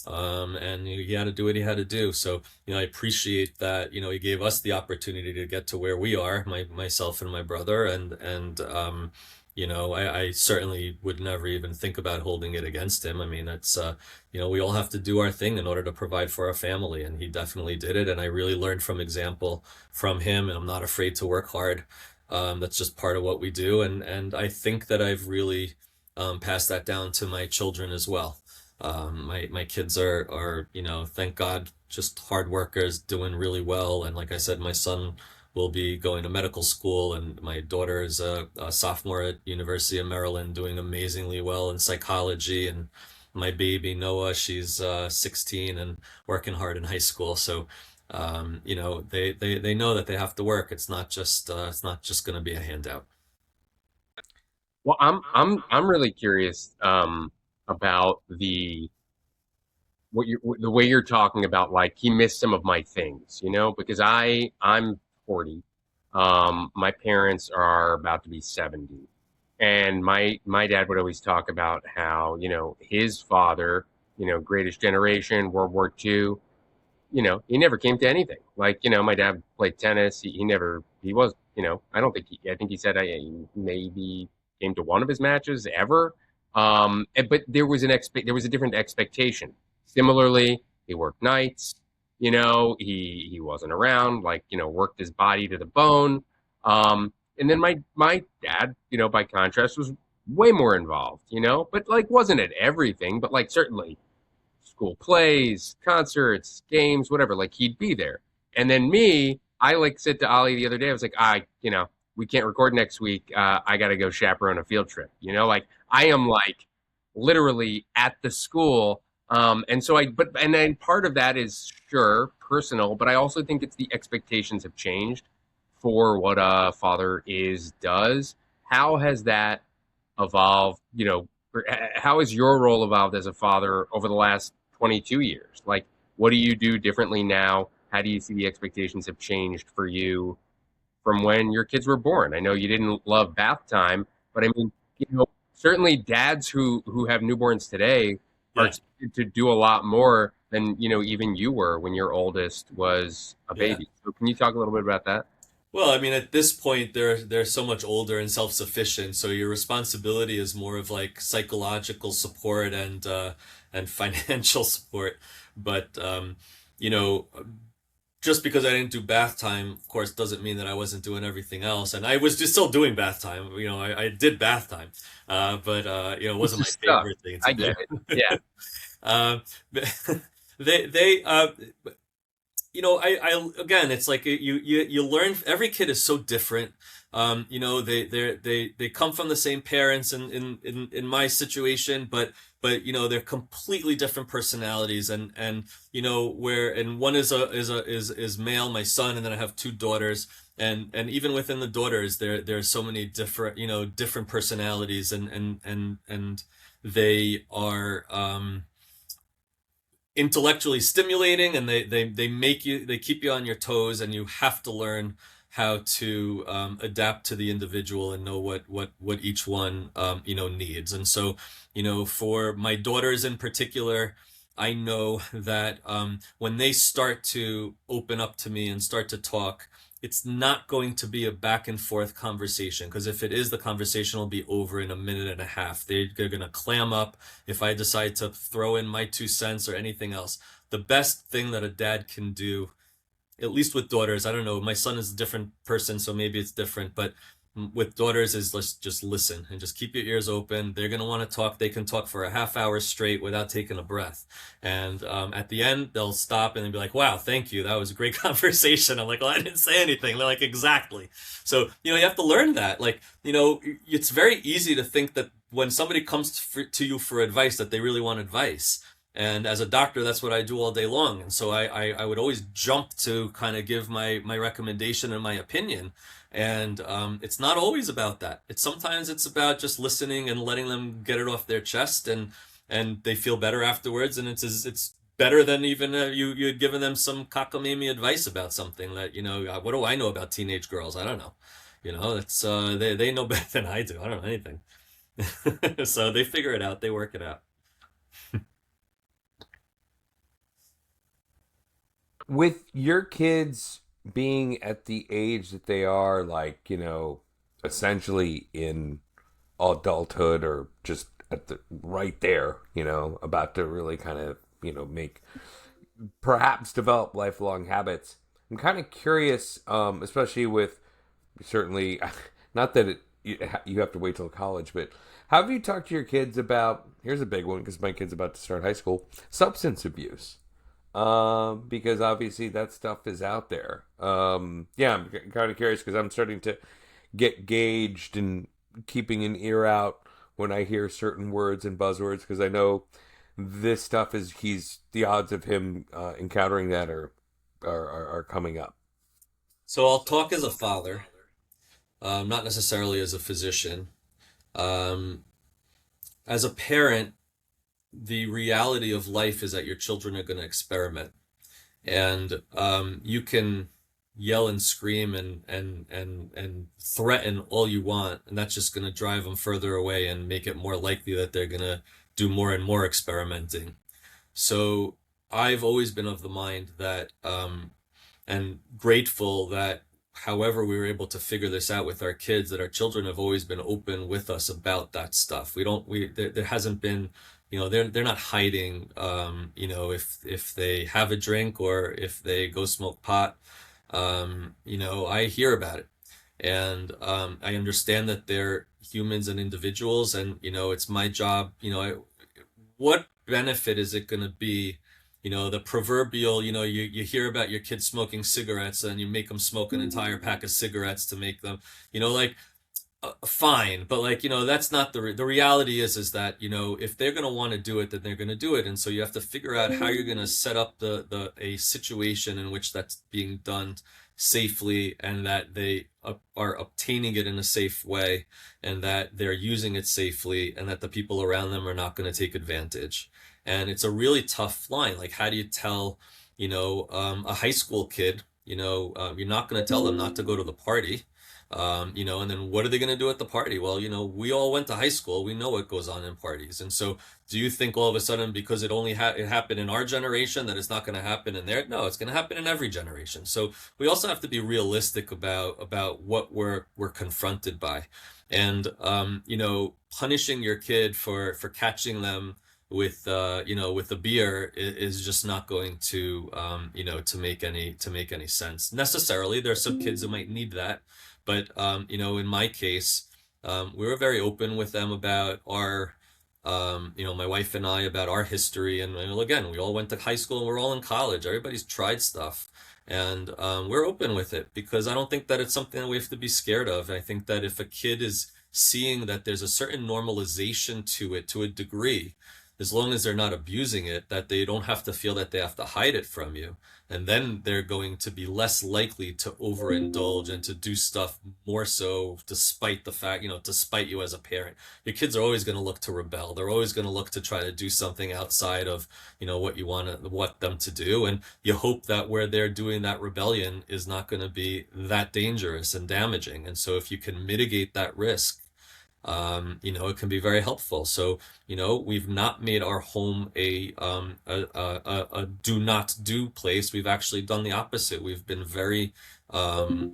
and he had to do what he had to do. So I appreciate that. He gave us the opportunity to get to where we are, myself and my brother, and I certainly would never even think about holding it against him. I mean, it's we all have to do our thing in order to provide for our family, and he definitely did it. And I really learned from example from him, and I'm not afraid to work hard. That's just part of what we do, and I think that I've really passed that down to my children as well. My kids are thank God, just hard workers doing really well. And like I said, my son will be going to medical school, and my daughter is a sophomore at University of Maryland, doing amazingly well in psychology. And my baby Noah, she's 16 and working hard in high school. So they know that they have to work. It's not just going to be a handout. Well, I'm really curious about the way you're talking about, like he missed some of my things, because I'm 40. My parents are about to be 70, and my dad would always talk about how his father, greatest generation, World War II. He never came to anything. Like, my dad played tennis. He never, he was, I don't think I think he said he maybe came to one of his matches ever. But there was a different expectation. Similarly, he worked nights, he wasn't around, like, worked his body to the bone. And then my dad, by contrast, was way more involved, but like wasn't at everything, but like certainly school plays, concerts, games, whatever. Like he'd be there. And then me, I like said to Ali the other day, I was like, we can't record next week. I got to go chaperone a field trip. Like I am like literally at the school. And so and then part of that is sure personal, but I also think it's the expectations have changed for what a father does. How has that evolved? How has your role evolved as a father over the last 22 years? Like, what do you do differently now? How do you see the expectations have changed for you from when your kids were born? I know you didn't love bath time, but I mean, certainly dads who have newborns today are Yeah, expected to do a lot more than, even you were when your oldest was a yeah. baby. So can you talk a little bit about that? Well, I mean, at this point, they're so much older and self-sufficient, so your responsibility is more of like psychological support and financial support. But you know, just because I didn't do bath time, of course, doesn't mean that I wasn't doing everything else. And I was just still doing bath time. I did bath time, but it It's wasn't my just stuff. favorite thing to I do. get it. Yeah. Uh, they I again, it's like you learn. Every kid is so different. They come from the same parents, in my situation, but they're completely different personalities, and where and one is male, my son, and then I have two daughters, and even within the daughters, there's so many different different personalities, and they are intellectually stimulating, and they keep you on your toes, and you have to learn how to adapt to the individual and know what each one needs. And so for my daughters in particular, I know that when they start to open up to me and start to talk, it's not going to be a back and forth conversation, because if it is, the conversation will be over in a minute and a half. They're going to clam up if I decide to throw in my 2 cents or anything else. The best thing that a dad can do, at least with daughters, I don't know, my son is a different person, so maybe it's different, but with daughters is, let's just listen and just keep your ears open. They're going to want to talk. They can talk for a half hour straight without taking a breath. And at the end, they'll stop and they'll be like, wow, thank you. That was a great conversation. I'm like, well, I didn't say anything. They're like, exactly. So, you have to learn that. Like, it's very easy to think that when somebody comes to you for advice, that they really want advice. And as a doctor, that's what I do all day long. And so I would always jump to kind of give my recommendation and my opinion. And it's not always about that. Sometimes it's about just listening and letting them get it off their chest, and they feel better afterwards. And it's better than even you had given them some cockamamie advice about something that, what do I know about teenage girls? I don't know. It's they know better than I do. I don't know anything. So they figure it out. They work it out. With your kids being at the age that they are, like, essentially in adulthood, or just at the right there, about to really kind of, make, perhaps develop lifelong habits. I'm kind of curious, especially with, certainly, not that you have to wait till college, but have you talked to your kids about, here's a big one because my kid's about to start high school, substance abuse? Because obviously that stuff is out there. Yeah, I'm kind of curious because I'm starting to get gauged and keeping an ear out when I hear certain words and buzzwords, because I know this stuff he's the odds of him encountering that are coming up. So I'll talk as a father, not necessarily as a physician. Um, as a parent, the reality of life is that your children are going to experiment, and you can yell and scream and threaten all you want, and that's just going to drive them further away and make it more likely that they're going to do more and more experimenting. So I've always been of the mind that and grateful that however we were able to figure this out with our kids, that our children have always been open with us about that stuff. There hasn't been, they're not hiding, if they have a drink or if they go smoke pot. I hear about it, and I understand that they're humans and individuals, and it's my job. What benefit is it going to be? The proverbial, you hear about your kids smoking cigarettes and you make them smoke an entire pack of cigarettes to make them, like, fine, but, like, that's not the reality is that, if they're going to want to do it, then they're going to do it. And so you have to figure out how you're going to set up a situation in which that's being done safely, and that they are obtaining it in a safe way, and that they're using it safely, and that the people around them are not going to take advantage. And it's a really tough line. Like, how do you tell, a high school kid, you're not going to tell them not to go to the party. And then what are they going to do at the party? Well, we all went to high school. We know what goes on in parties. And so do you think all of a sudden, because it happened in our generation, that it's not going to happen in there? No, it's going to happen in every generation. So we also have to be realistic about what we're confronted by. And, punishing your kid for catching them with a beer is just not going to, to make any sense necessarily. There's some kids who might need that. But, in my case, we were very open with them about our my wife and I about our history. And again, we all went to high school and we're all in college. Everybody's tried stuff. And we're open with it because I don't think that it's something that we have to be scared of. I think that if a kid is seeing that there's a certain normalization to it to a degree, as long as they're not abusing it, that they don't have to feel that they have to hide it from you. And then they're going to be less likely to overindulge and to do stuff more so despite the fact, despite you as a parent. Your kids are always going to look to rebel. They're always going to look to try to do something outside of, what you want them to do. And you hope that where they're doing that rebellion is not going to be that dangerous and damaging. And so if you can mitigate that risk, it can be very helpful. So, we've not made our home a do not do place. We've actually done the opposite. We've been very, some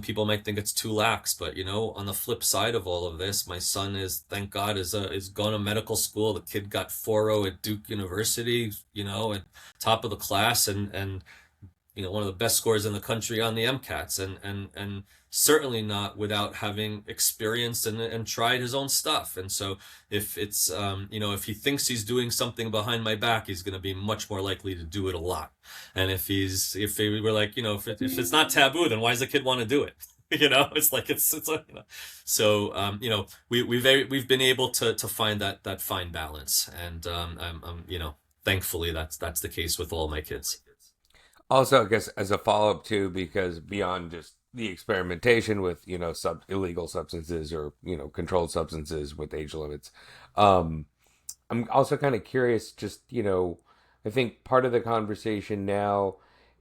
people might think it's too lax, but on the flip side of all of this, my son thank God, is going to medical school. The kid got 4.0 at Duke University, at top of the class, and one of the best scores in the country on the MCATs, and certainly not without having experienced and tried his own stuff. And so if it's if he thinks he's doing something behind my back, he's going to be much more likely to do it a lot. And if we were like, if it's not taboo, then why does the kid want to do it? It's like it's so we've been able to find that fine balance, and thankfully that's the case with all my kids. Also, I guess as a follow up too, because beyond just the experimentation with illegal substances or controlled substances with age limits, um, I'm also kind of curious. Just I think part of the conversation now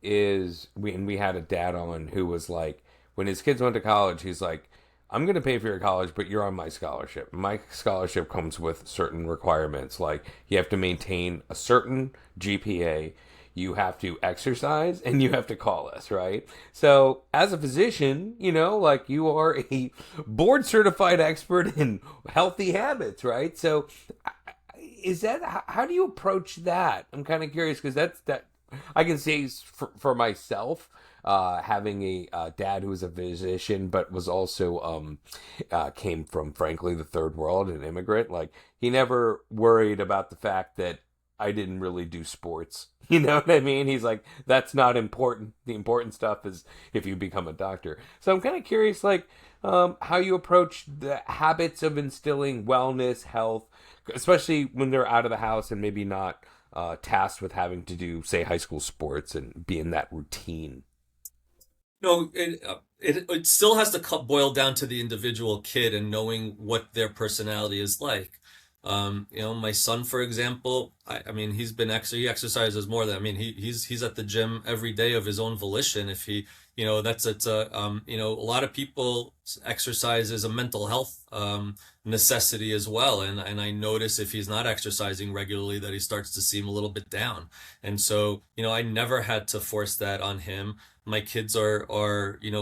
is we had a dad on who was like, when his kids went to college, he's like, I'm going to pay for your college, but you're on my scholarship. My scholarship comes with certain requirements, like you have to maintain a certain GPA, you have to exercise, and you have to call us, right? So, as a physician, like you are a board certified expert in healthy habits, right? So, is that how do you approach that? I'm kind of curious because that I can say for myself, having a dad who was a physician but was also came from frankly the third world, an immigrant. Like he never worried about the fact that I didn't really do sports. You know what I mean? He's like, that's not important. The important stuff is if you become a doctor. So I'm kind of curious, like, how you approach the habits of instilling wellness, health, especially when they're out of the house and maybe not tasked with having to do, say, high school sports and be in that routine. No, it still has to boil down to the individual kid and knowing what their personality is like. My son, for example, I mean, he exercises more than, I mean, he's at the gym every day of his own volition. If he, it's a lot of people exercise is a mental health, necessity as well. And I notice if he's not exercising regularly that he starts to seem a little bit down. And so, I never had to force that on him. My kids are,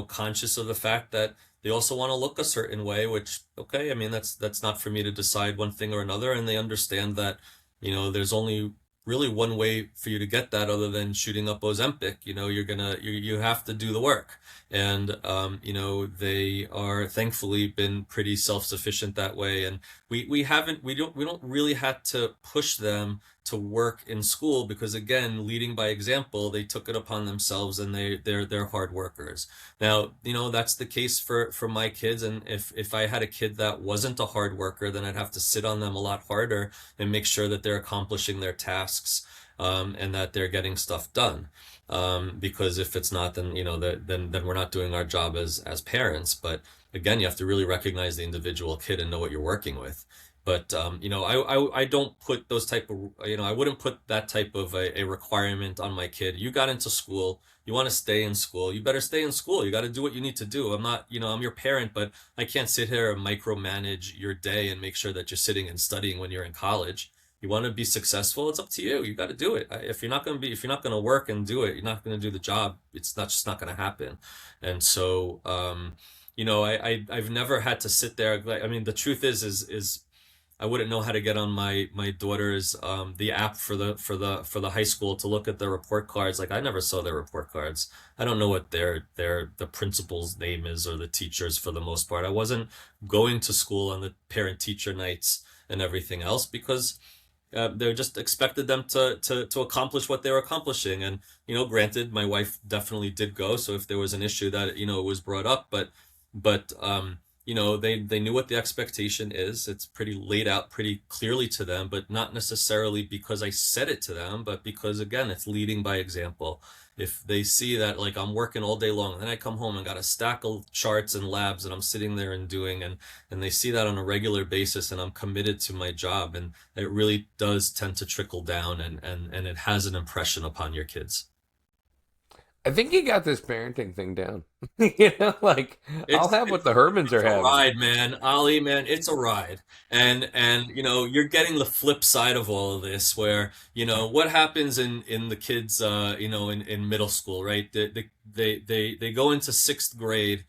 conscious of the fact that they also want to look a certain way, which, okay, I mean, that's not for me to decide one thing or another. And they understand that, there's only really one way for you to get that other than shooting up Ozempic. You have to do the work. And, they are thankfully been pretty self-sufficient that way. And we don't really have to push them to work in school because again, leading by example, they took it upon themselves and they're hard workers. Now, that's the case for my kids. And if I had a kid that wasn't a hard worker, then I'd have to sit on them a lot harder and make sure that they're accomplishing their tasks, and that they're getting stuff done. Because if it's not, then, then we're not doing our job as parents. But again, you have to really recognize the individual kid and know what you're working with. But I don't put those type of I wouldn't put that type of a requirement on my kid. You got into school, you want to stay in school, you better stay in school. You got to do what you need to do. I'm not, I'm your parent, but I can't sit here and micromanage your day and make sure that you're sitting and studying when you're in college. You want to be successful, it's up to you. You got to do it. If you're not going to work and do it, you're not going to do the job. It's not just not going to happen. And so, I've never had to sit there. I mean, the truth is I wouldn't know how to get on my daughter's the app for the high school to look at their report cards. Like I never saw their report cards. I don't know what their the principal's name is or the teachers for the most part. I wasn't going to school on the parent teacher nights and everything else because they just expected them to accomplish what they were accomplishing. And granted, my wife definitely did go. So if there was an issue that it was brought up, but they knew what the expectation is. It's pretty laid out pretty clearly to them, but not necessarily because I said it to them, but because again, it's leading by example. If they see that like I'm working all day long, and then I come home and got a stack of charts and labs that I'm sitting there and doing, and they see that on a regular basis, and I'm committed to my job, and it really does tend to trickle down, and it has an impression upon your kids. I think you got this parenting thing down. Like I'll It's have what it's the Hermans it's are a having. ride, man. Ali, man, it's a ride. And you're getting the flip side of all of this where, what happens in the kids in middle school, right? They go into sixth grade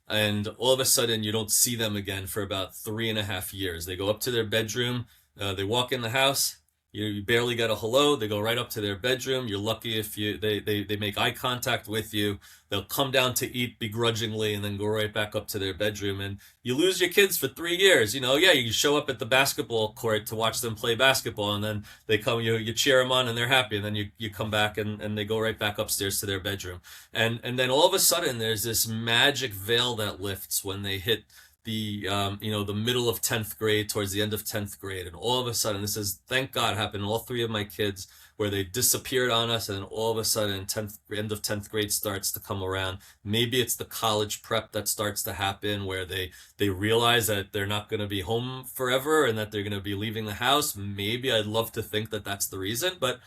and all of a sudden you don't see them again for about 3.5 years. They go up to their bedroom, they walk in the house, you barely get a hello. They go right up to their bedroom. You're lucky if they make eye contact with you. They'll come down to eat begrudgingly and then go right back up to their bedroom. And you lose your kids for 3 years. Yeah, you show up at the basketball court to watch them play basketball, and then they come, you cheer them on and they're happy. And then you come back and they go right back upstairs to their bedroom. And then all of a sudden there's this magic veil that lifts when they hit the middle of 10th grade, towards the end of 10th grade, and all of a sudden, this is, thank God, happened to all three of my kids, where they disappeared on us, and then all of a sudden 10th end of 10th grade starts to come around. Maybe it's the college prep that starts to happen, where they realize that they're not going to be home forever and that they're going to be leaving the house. Maybe I'd love to think that that's the reason, but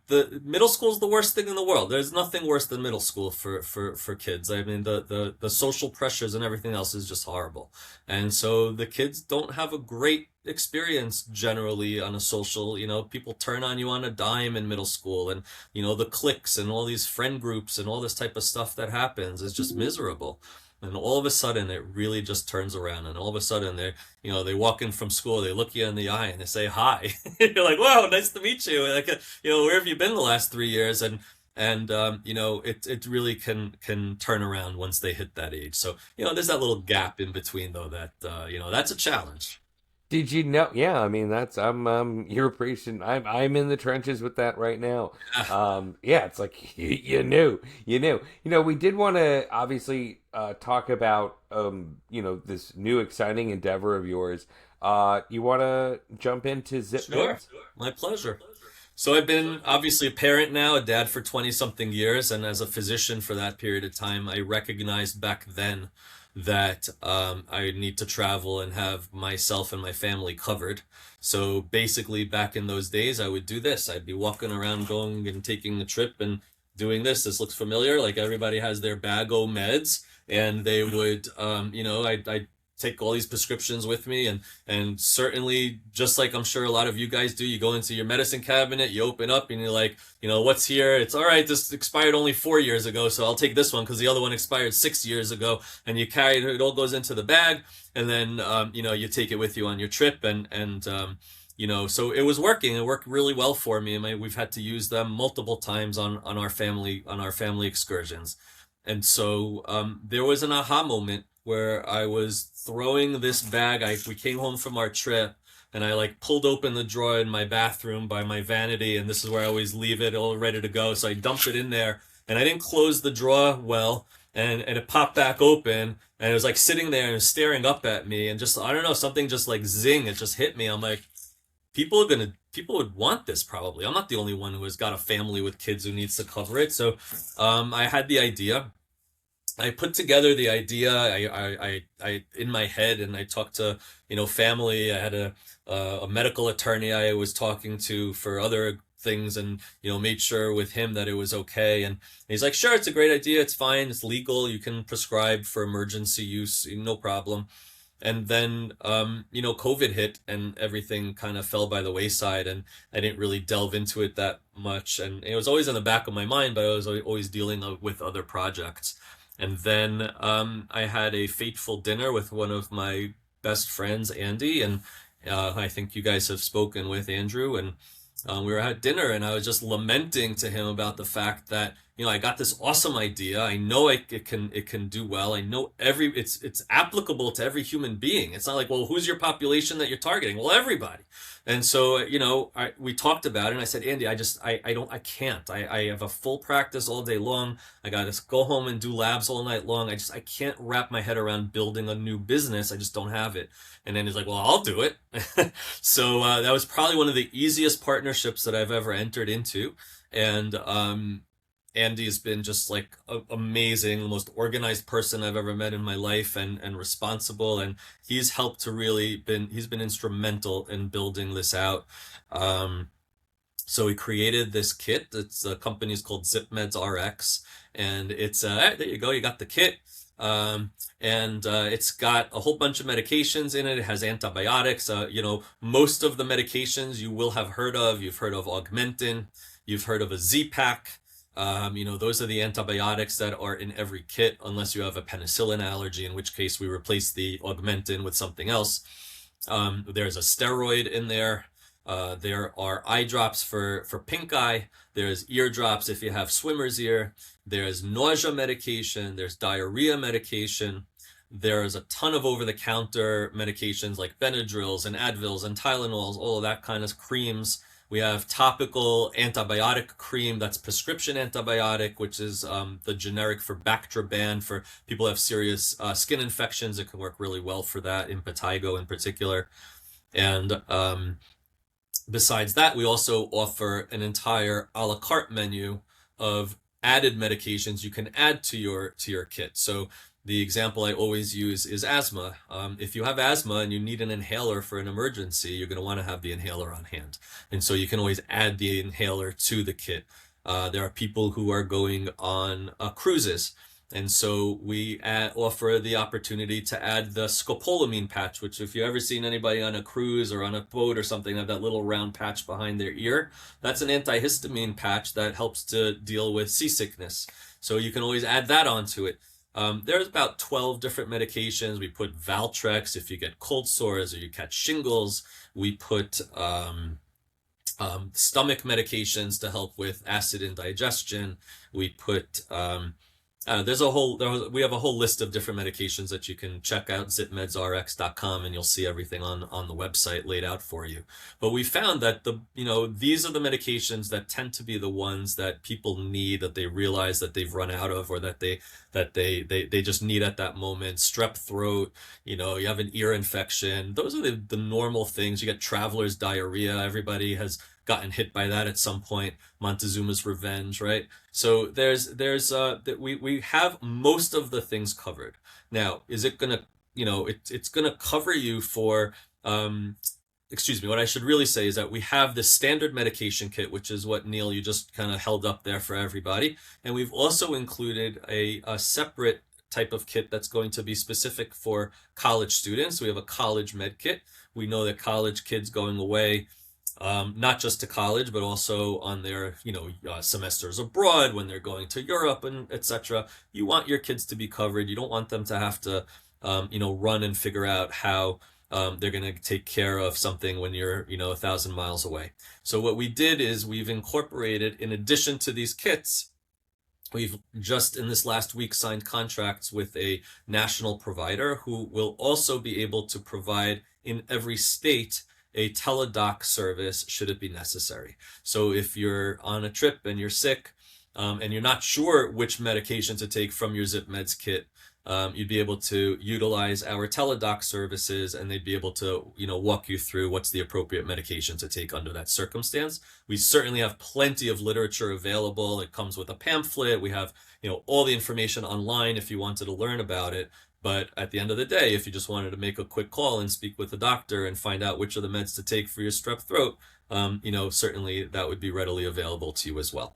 the middle school is the worst thing in the world. There's nothing worse than middle school for kids. I mean, the social pressures and everything else is just horrible. And so the kids don't have a great experience generally on a social, people turn on you on a dime in middle school, and the cliques and all these friend groups and all this type of stuff that happens is just miserable. And all of a sudden it really just turns around, and all of a sudden they walk in from school, they look you in the eye and they say hi. You're like, "Whoa, nice to meet you." Like, where have you been the last 3 years? And it really can turn around once they hit that age. So there's that little gap in between though that that's a challenge. Did you know? Yeah, I mean that's you're preaching. I'm in the trenches with that right now. Yeah, it's like you knew. We did want to obviously talk about this new exciting endeavor of yours. You want to jump into Zip Sure, Meds? my pleasure. So I've been obviously a parent now, a dad for 20 something years, and as a physician for that period of time, I recognized back then that I need to travel and have myself and my family covered. So basically, back in those days, I would do this. I'd be walking around, going and taking the trip and doing this. This looks familiar. Like everybody has their bag o' meds, and they would, I'd take all these prescriptions with me, and certainly, just like I'm sure a lot of you guys do, you go into your medicine cabinet, you open up, and you're like, what's here? It's all right, this expired only 4 years ago, so I'll take this one because the other one expired 6 years ago. And you carry it, it all goes into the bag, and then you take it with you on your trip. So it was working. It worked really well for me, and we've had to use them multiple times on our family excursions. And so there was an aha moment where I was throwing this bag. We came home from our trip, and I like pulled open the drawer in my bathroom by my vanity, and this is where I always leave it all ready to go. So I dumped it in there, and I didn't close the drawer well, and it popped back open, and it was like sitting there and staring up at me, and just I don't know, something just like zing, it just hit me. I'm like, people would want this probably. I'm not the only one who has got a family with kids who needs to cover it. So I had the idea. I put together the idea. I in my head, and I talked to family. I had a medical attorney I was talking to for other things, and made sure with him that it was okay. And he's like, sure, it's a great idea. It's fine. It's legal. You can prescribe for emergency use, no problem. And then COVID hit, and everything kind of fell by the wayside, and I didn't really delve into it that much. And it was always in the back of my mind, but I was always dealing with other projects. And then I had a fateful dinner with one of my best friends, Andy, I think you guys have spoken with Andrew, and we were at dinner, and I was just lamenting to him about the fact that I got this awesome idea. I know it can do well. I know it's applicable to every human being. It's not like, well, who's your population that you're targeting? Well, everybody. And so we talked about it, and I said, Andy, I can't. I have a full practice all day long. I got to go home and do labs all night long. I can't wrap my head around building a new business. I just don't have it. And then he's like, well, I'll do it. So that was probably one of the easiest partnerships that I've ever entered into. And Andy's been just like amazing, the most organized person I've ever met in my life, and responsible. And he's been instrumental in building this out. So he created this kit. The company's called ZipMeds RX, and it's there you go. You got the kit. And it's got a whole bunch of medications in it. It has antibiotics. Most of the medications you will have heard of. You've heard of Augmentin. You've heard of a Z-Pak. Those are the antibiotics that are in every kit, unless you have a penicillin allergy, in which case we replace the Augmentin with something else. There's a steroid in there. There are eye drops for pink eye. There's ear drops if you have swimmer's ear. There's nausea medication. There's diarrhea medication. There's a ton of over-the-counter medications like Benadryls and Advils and Tylenols, all of that kind of creams. We have topical antibiotic cream that's prescription antibiotic, which is the generic for Bactroban for people who have serious skin infections. It can work really well for that, impetigo in particular. And besides that, we also offer an entire a la carte menu of added medications you can add to your kit. So the example I always use is asthma. If you have asthma and you need an inhaler for an emergency, you're going to want to have the inhaler on hand. And so you can always add the inhaler to the kit. There are people who are going on cruises. And so we offer the opportunity to add the scopolamine patch, which if you've ever seen anybody on a cruise or on a boat or something have that little round patch behind their ear, that's an antihistamine patch that helps to deal with seasickness. So you can always add that onto it. There's about 12 different medications. We put Valtrex if you get cold sores or you catch shingles. We put stomach medications to help with acid indigestion. We put we have a whole list of different medications that you can check out, zipmedsrx.com, and you'll see everything on the website laid out for you. But we found that these are the medications that tend to be the ones that people need, that they realize that they've run out of, or that they just need at that moment. Strep throat, you have an ear infection. Those are the normal things. You get traveler's diarrhea. Everybody has gotten hit by that at some point. Montezuma's revenge, right? So we have most of the things covered. Now, is it gonna, it's gonna cover you for, excuse me, what I should really say is that we have the standard medication kit, which is what, Neil, you just kind of held up there for everybody. And we've also included a separate type of kit that's going to be specific for college students. We have a college med kit. We know that college kids going away, not just to college, but also on their, semesters abroad, when they're going to Europe and etc. You want your kids to be covered. You don't want them to have to, run and figure out how they're going to take care of something when you're, 1,000 miles away. So what we did is we've incorporated, in addition to these kits, we've just in this last week signed contracts with a national provider who will also be able to provide in every state a teledoc service should it be necessary. So if you're on a trip and you're sick and you're not sure which medication to take from your ZipMeds kit, you'd be able to utilize our teledoc services, and they'd be able to, walk you through what's the appropriate medication to take under that circumstance. We certainly have plenty of literature available. It comes with a pamphlet. We have, all the information online if you wanted to learn about it. But at the end of the day, if you just wanted to make a quick call and speak with the doctor and find out which of the meds to take for your strep throat, certainly that would be readily available to you as well.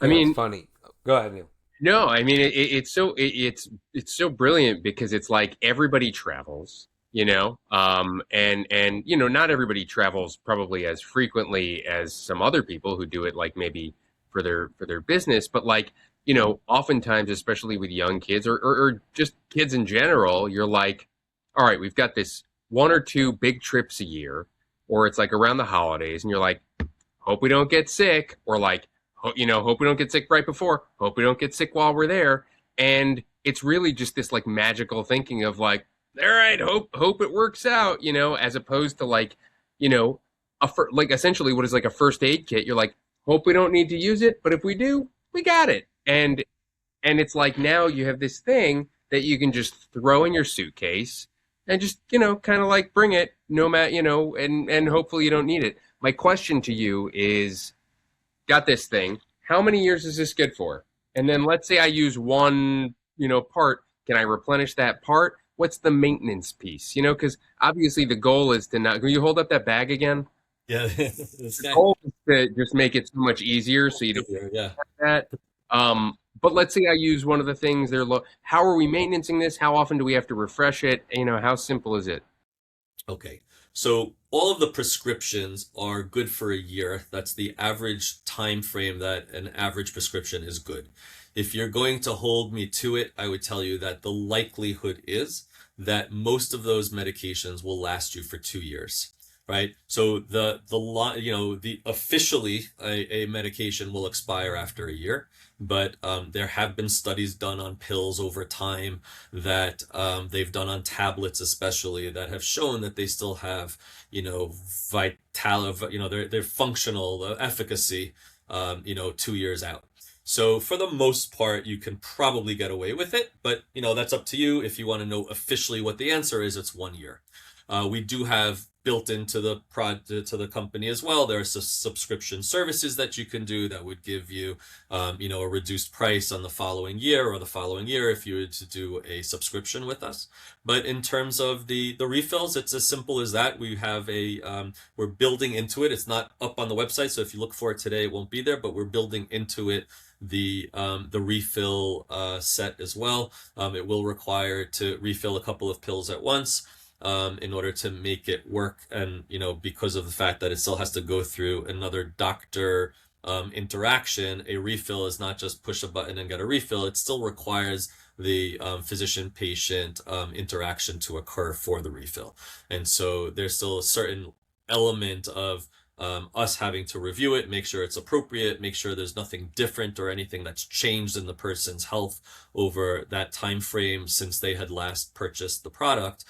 I It's mean, funny. Go ahead, Neil. no, I mean it's so brilliant because it's like everybody travels, and not everybody travels probably as frequently as some other people who do it like maybe for their business, but like oftentimes, especially with young kids or just kids in general, you're like, all right, we've got this one or two big trips a year, or it's like around the holidays, and you're like, hope we don't get sick, or like, hope we don't get sick right before, hope we don't get sick while we're there. And it's really just this like magical thinking of like, all right, hope it works out, as opposed to like, you know, like essentially what is like a first aid kit. You're like, hope we don't need to use it, but if we do, we got it. And it's like now you have this thing that you can just throw in your suitcase and just, kind of like bring it no matter, and hopefully you don't need it. My question to you is, got this thing. How many years is this good for? And then let's say I use one, part. Can I replenish that part? What's the maintenance piece? Because obviously the goal is to not. Can you hold up that bag again? Yeah, this The guy. goal is to just make it so much easier so you don't Yeah. have that. But let's say I use one of the things they're low. How are we maintaining this? How often do we have to refresh it? How simple is it? Okay. So all of the prescriptions are good for a year. That's the average time frame that an average prescription is good. If you're going to hold me to it, I would tell you that the likelihood is that most of those medications will last you for 2 years. Right. So the officially a medication will expire after a year, but there have been studies done on pills over time that they've done on tablets especially that have shown that they still have, their functional efficacy, 2 years out. So for the most part, you can probably get away with it, but that's up to you. If you want to know officially what the answer is, it's 1 year. We do have built into the to the company as well. There are subscription services that you can do that would give you, a reduced price on the following year or the following year if you were to do a subscription with us. But in terms of the refills, it's as simple as that. We have we're building into it. It's not up on the website, so if you look for it today, it won't be there. But we're building into it the refill set as well. It will require to refill a couple of pills at once in order to make it work. And, because of the fact that it still has to go through another doctor interaction, a refill is not just push a button and get a refill. It still requires the physician-patient interaction to occur for the refill. And so there's still a certain element of us having to review it, make sure it's appropriate, make sure there's nothing different or anything that's changed in the person's health over that time frame since they had last purchased the product,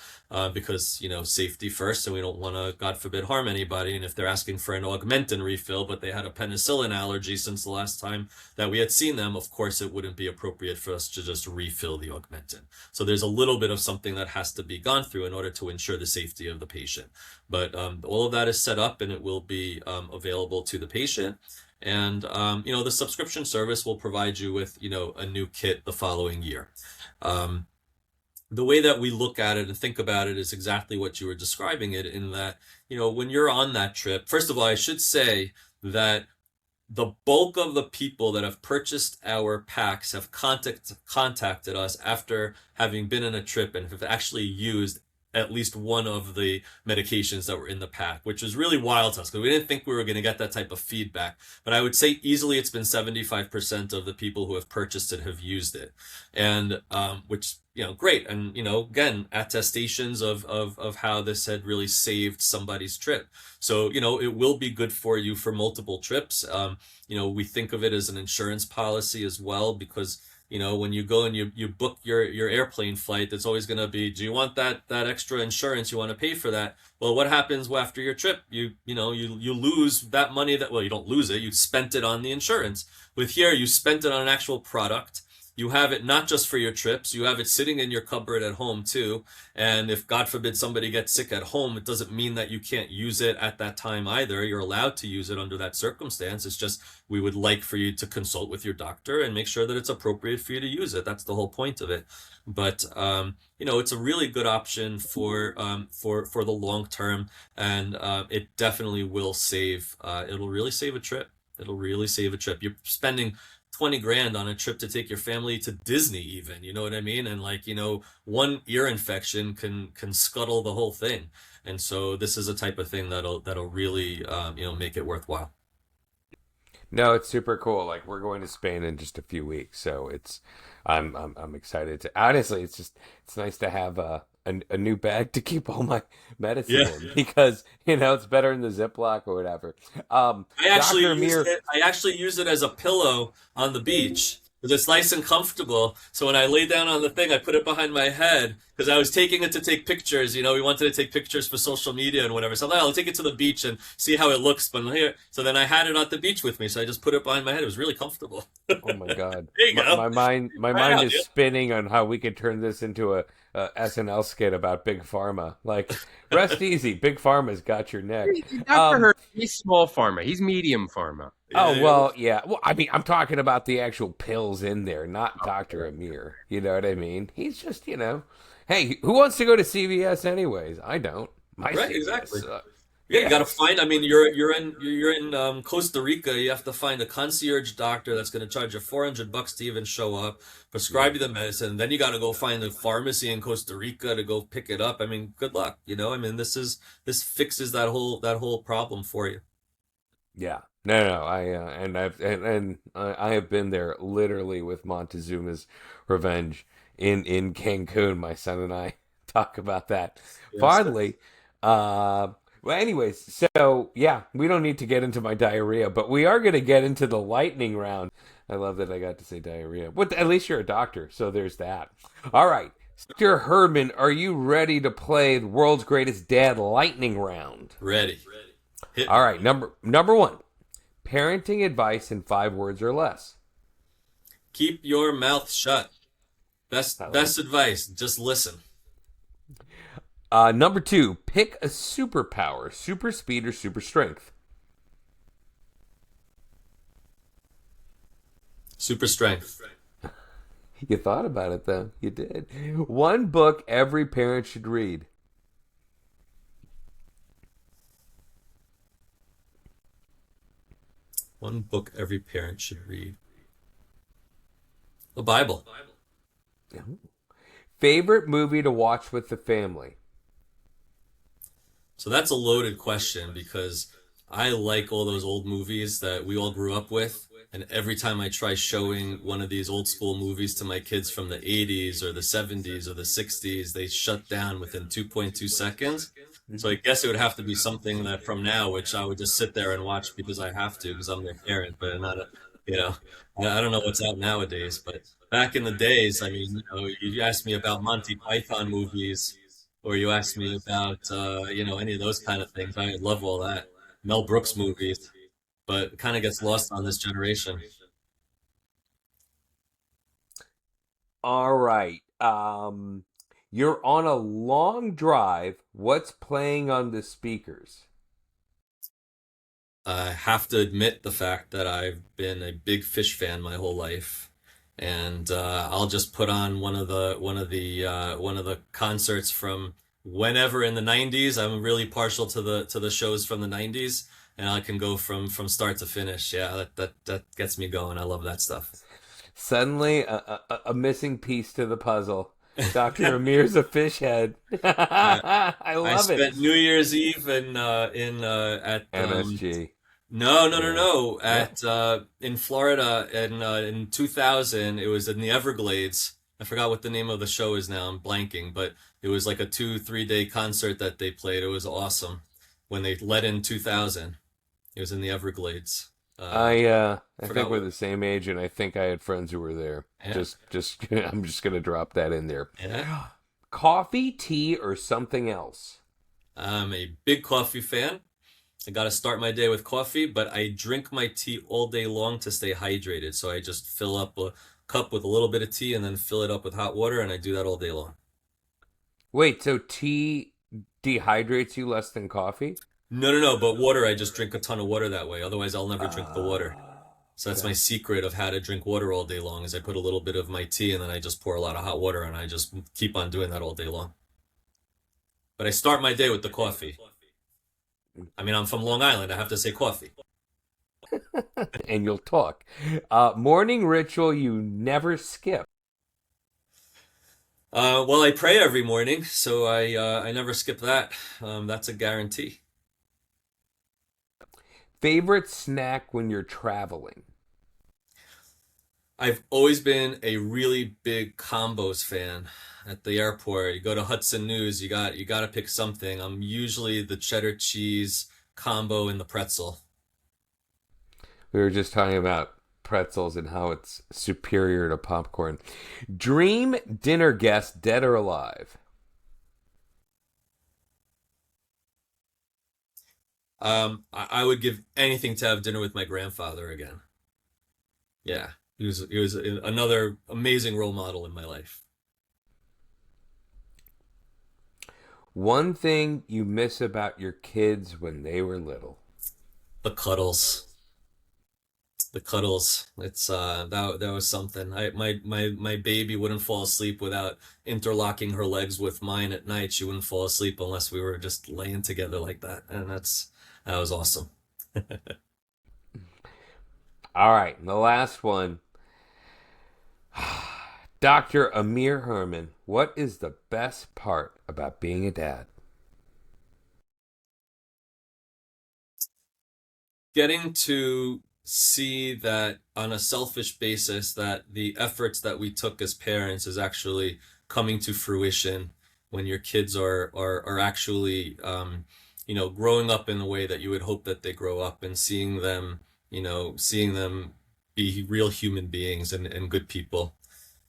because safety first, and we don't want to, God forbid, harm anybody. And if they're asking for an augmentin refill but they had a penicillin allergy since the last time that we had seen them, of course it wouldn't be appropriate for us to just refill the augmentin. So there's a little bit of something that has to be gone through in order to ensure the safety of the patient. But all of that is set up and it will be available to the patient. And the subscription service will provide you with a new kit the following year. The way that we look at it and think about it is exactly what you were describing it, in that when you're on that trip, first of all, I should say that the bulk of the people that have purchased our packs have contacted us after having been on a trip and have actually used at least one of the medications that were in the pack, which was really wild to us because we didn't think we were going to get that type of feedback. But I would say easily it's been 75% of the people who have purchased it have used it. And which, great. And, again, attestations of how this had really saved somebody's trip. So, it will be good for you for multiple trips. We think of it as an insurance policy as well, because when you go and you book your airplane flight, it's always going to be, do you want that extra insurance? You want to pay for that? Well, what happens after your trip? You lose that money well, you don't lose it. You spent it on the insurance. With here, you spent it on an actual product. You have it not just for your trips, you have it sitting in your cupboard at home too. And if God forbid somebody gets sick at home, it doesn't mean that you can't use it at that time either. You're allowed to use it under that circumstance. It's just we would like for you to consult with your doctor and make sure that it's appropriate for you to use it. That's the whole point of it. But it's a really good option for the long term, and it definitely will save. It'll really save a trip. It'll really save a trip. You're spending 20 grand on a trip to take your family to Disney even, you know what I mean? And one ear infection can scuttle the whole thing. And so this is a type of thing that'll really make it worthwhile. No, it's super cool. Like we're going to Spain in just a few weeks, so I'm excited to. Honestly, it's nice to have a new bag to keep all my medicine Yeah. in because it's better in the Ziploc or whatever. Doctor Amir, I actually use it as a pillow on the beach because it's nice and comfortable. So when I lay down on the thing, I put it behind my head because I was taking it to take pictures. We wanted to take pictures for social media and whatever. So I'm like, I'll take it to the beach and see how it looks. But here, so then I had it at the beach with me. So I just put it behind my head. It was really comfortable. oh my God, There you go. my Try it mind out, is dude. spinning on how we could turn this into a SNL skit about Big Pharma. Like, rest easy, Big Pharma's got your neck. Dr. Herman, he's small pharma. He's medium pharma. Oh, Yeah, well, yeah. Well, I mean, I'm talking about the actual pills in there, not Dr. Amir. You know what I mean? He's just, hey, who wants to go to CVS anyways? I don't. My right, CVS exactly. sucks. Yeah, you Yeah. got to find. I mean, you're in Costa Rica. You have to find a concierge doctor that's going to charge you $400 to even show up, prescribe you the medicine. Then you got to go find a pharmacy in Costa Rica to go pick it up. I mean, good luck. I mean, this fixes that whole problem for you. Yeah. No, no, I have been there literally with Montezuma's Revenge in Cancun. My son and I talk about that Yes. fondly. Well, anyways, so yeah, we don't need to get into my diarrhea, but we are going to get into the lightning round. I love that I got to say diarrhea. But at least you're a doctor, so there's that. All right, Mr. Herman, are you ready to play the world's greatest dad lightning round? Ready. Hit All me. right, number one. Parenting advice in 5 words or less. Keep your mouth shut. Best I like. best advice. Just listen. Number two, pick a superpower, super speed or super strength. Super strength. You thought about it though. You did. One book every parent should read. One book every parent should read. The Bible. Favorite movie to watch with the family. So that's a loaded question because I like all those old movies that we all grew up with. And every time I try showing one of these old school movies to my kids from the 80s or the 70s or the 60s, they shut down within 2.2 seconds. So I guess it would have to be something that from now, which I would just sit there and watch because I have to, because I'm their parent, but not you know, I don't know what's out nowadays, but back in the days, I mean, you asked me about Monty Python movies, or you asked me about, any of those kind of things. I love all that. Mel Brooks movies, but it kind of gets lost on this generation. All right. You're on a long drive. What's playing on the speakers? I have to admit the fact that I've been a big Fish fan my whole life, and I'll just put on one of the concerts from whenever in the '90s. I'm really partial to the shows from the '90s, and I can go from start to finish. Yeah, that gets me going. I love that stuff. Suddenly, a missing piece to the puzzle. Dr. Amir's a fish head. I, I I love it. spent New Year's Eve in at MSG. no, no, no, Yeah. no. Yeah. In Florida in 2000, it was in the Everglades. I forgot what the name of the show is now. I'm blanking, but it was like a 2, 3 day concert that they played. It was awesome. When they let in 2000, it was in the Everglades. I think Forgot we're what. the same age, and I think I had friends who were there. Yeah, Just I'm just gonna drop that in there. yeah. Coffee, tea, or something else? I'm a big coffee fan. I got to start my day with coffee, but I drink my tea all day long to stay hydrated. So I just fill up a cup with a little bit of tea and then fill it up with hot water, and I do that all day long. Wait, so tea dehydrates you less than coffee? No, no, no, but water, I just drink a ton of water that way. Otherwise, I'll never drink the water. Ah, So that's my okay. secret of how to drink water all day long is I put a little bit of my tea and then I just pour a lot of hot water and I just keep on doing that all day long. But I start my day with the coffee. I mean, I'm from Long Island. I have to say coffee. And you'll talk. Morning ritual you never skip. Well, I pray every morning, so I never skip that. That's a guarantee. Favorite snack when you're traveling. I've always been a really big combos fan. at the airport, you go to Hudson News, you got to pick something. I'm usually the cheddar cheese combo and the pretzel. We were just talking about pretzels and how it's superior to popcorn. Dream dinner guest, dead or alive? I would give anything to have dinner with my grandfather again. Yeah, he was another amazing role model in my life. One thing you miss about your kids when they were little? The cuddles. The cuddles. It's that was something. My baby wouldn't fall asleep without interlocking her legs with mine at night. She wouldn't fall asleep unless we were just laying together like that, and that was awesome. All right, and the last one. Dr. Amir Herman, what is the best part about being a dad? Getting to see that on a selfish basis that the efforts that we took as parents is actually coming to fruition when your kids are actually growing up in the way that you would hope that they grow up, and seeing them be real human beings and good people.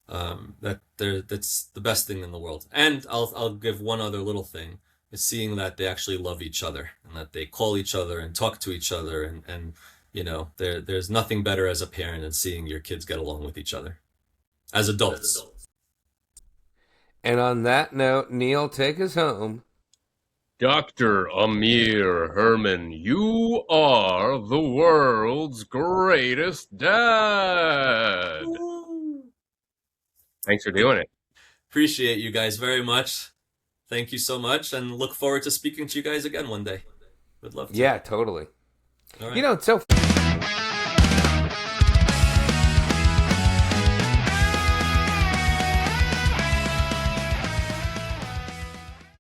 That's the best thing in the world. And I'll give one other little thing, is seeing that they actually love each other and that they call each other and talk to each other, and there's nothing better as a parent than seeing your kids get along with each other as adults. And on that note, Neil, take us home. Dr. Amir Herman, you are the world's greatest dad. Thanks for doing it. Appreciate you guys very much. Thank you so much, and look forward to speaking to you guys again one day. Would love to. Yeah, totally. All right. It's so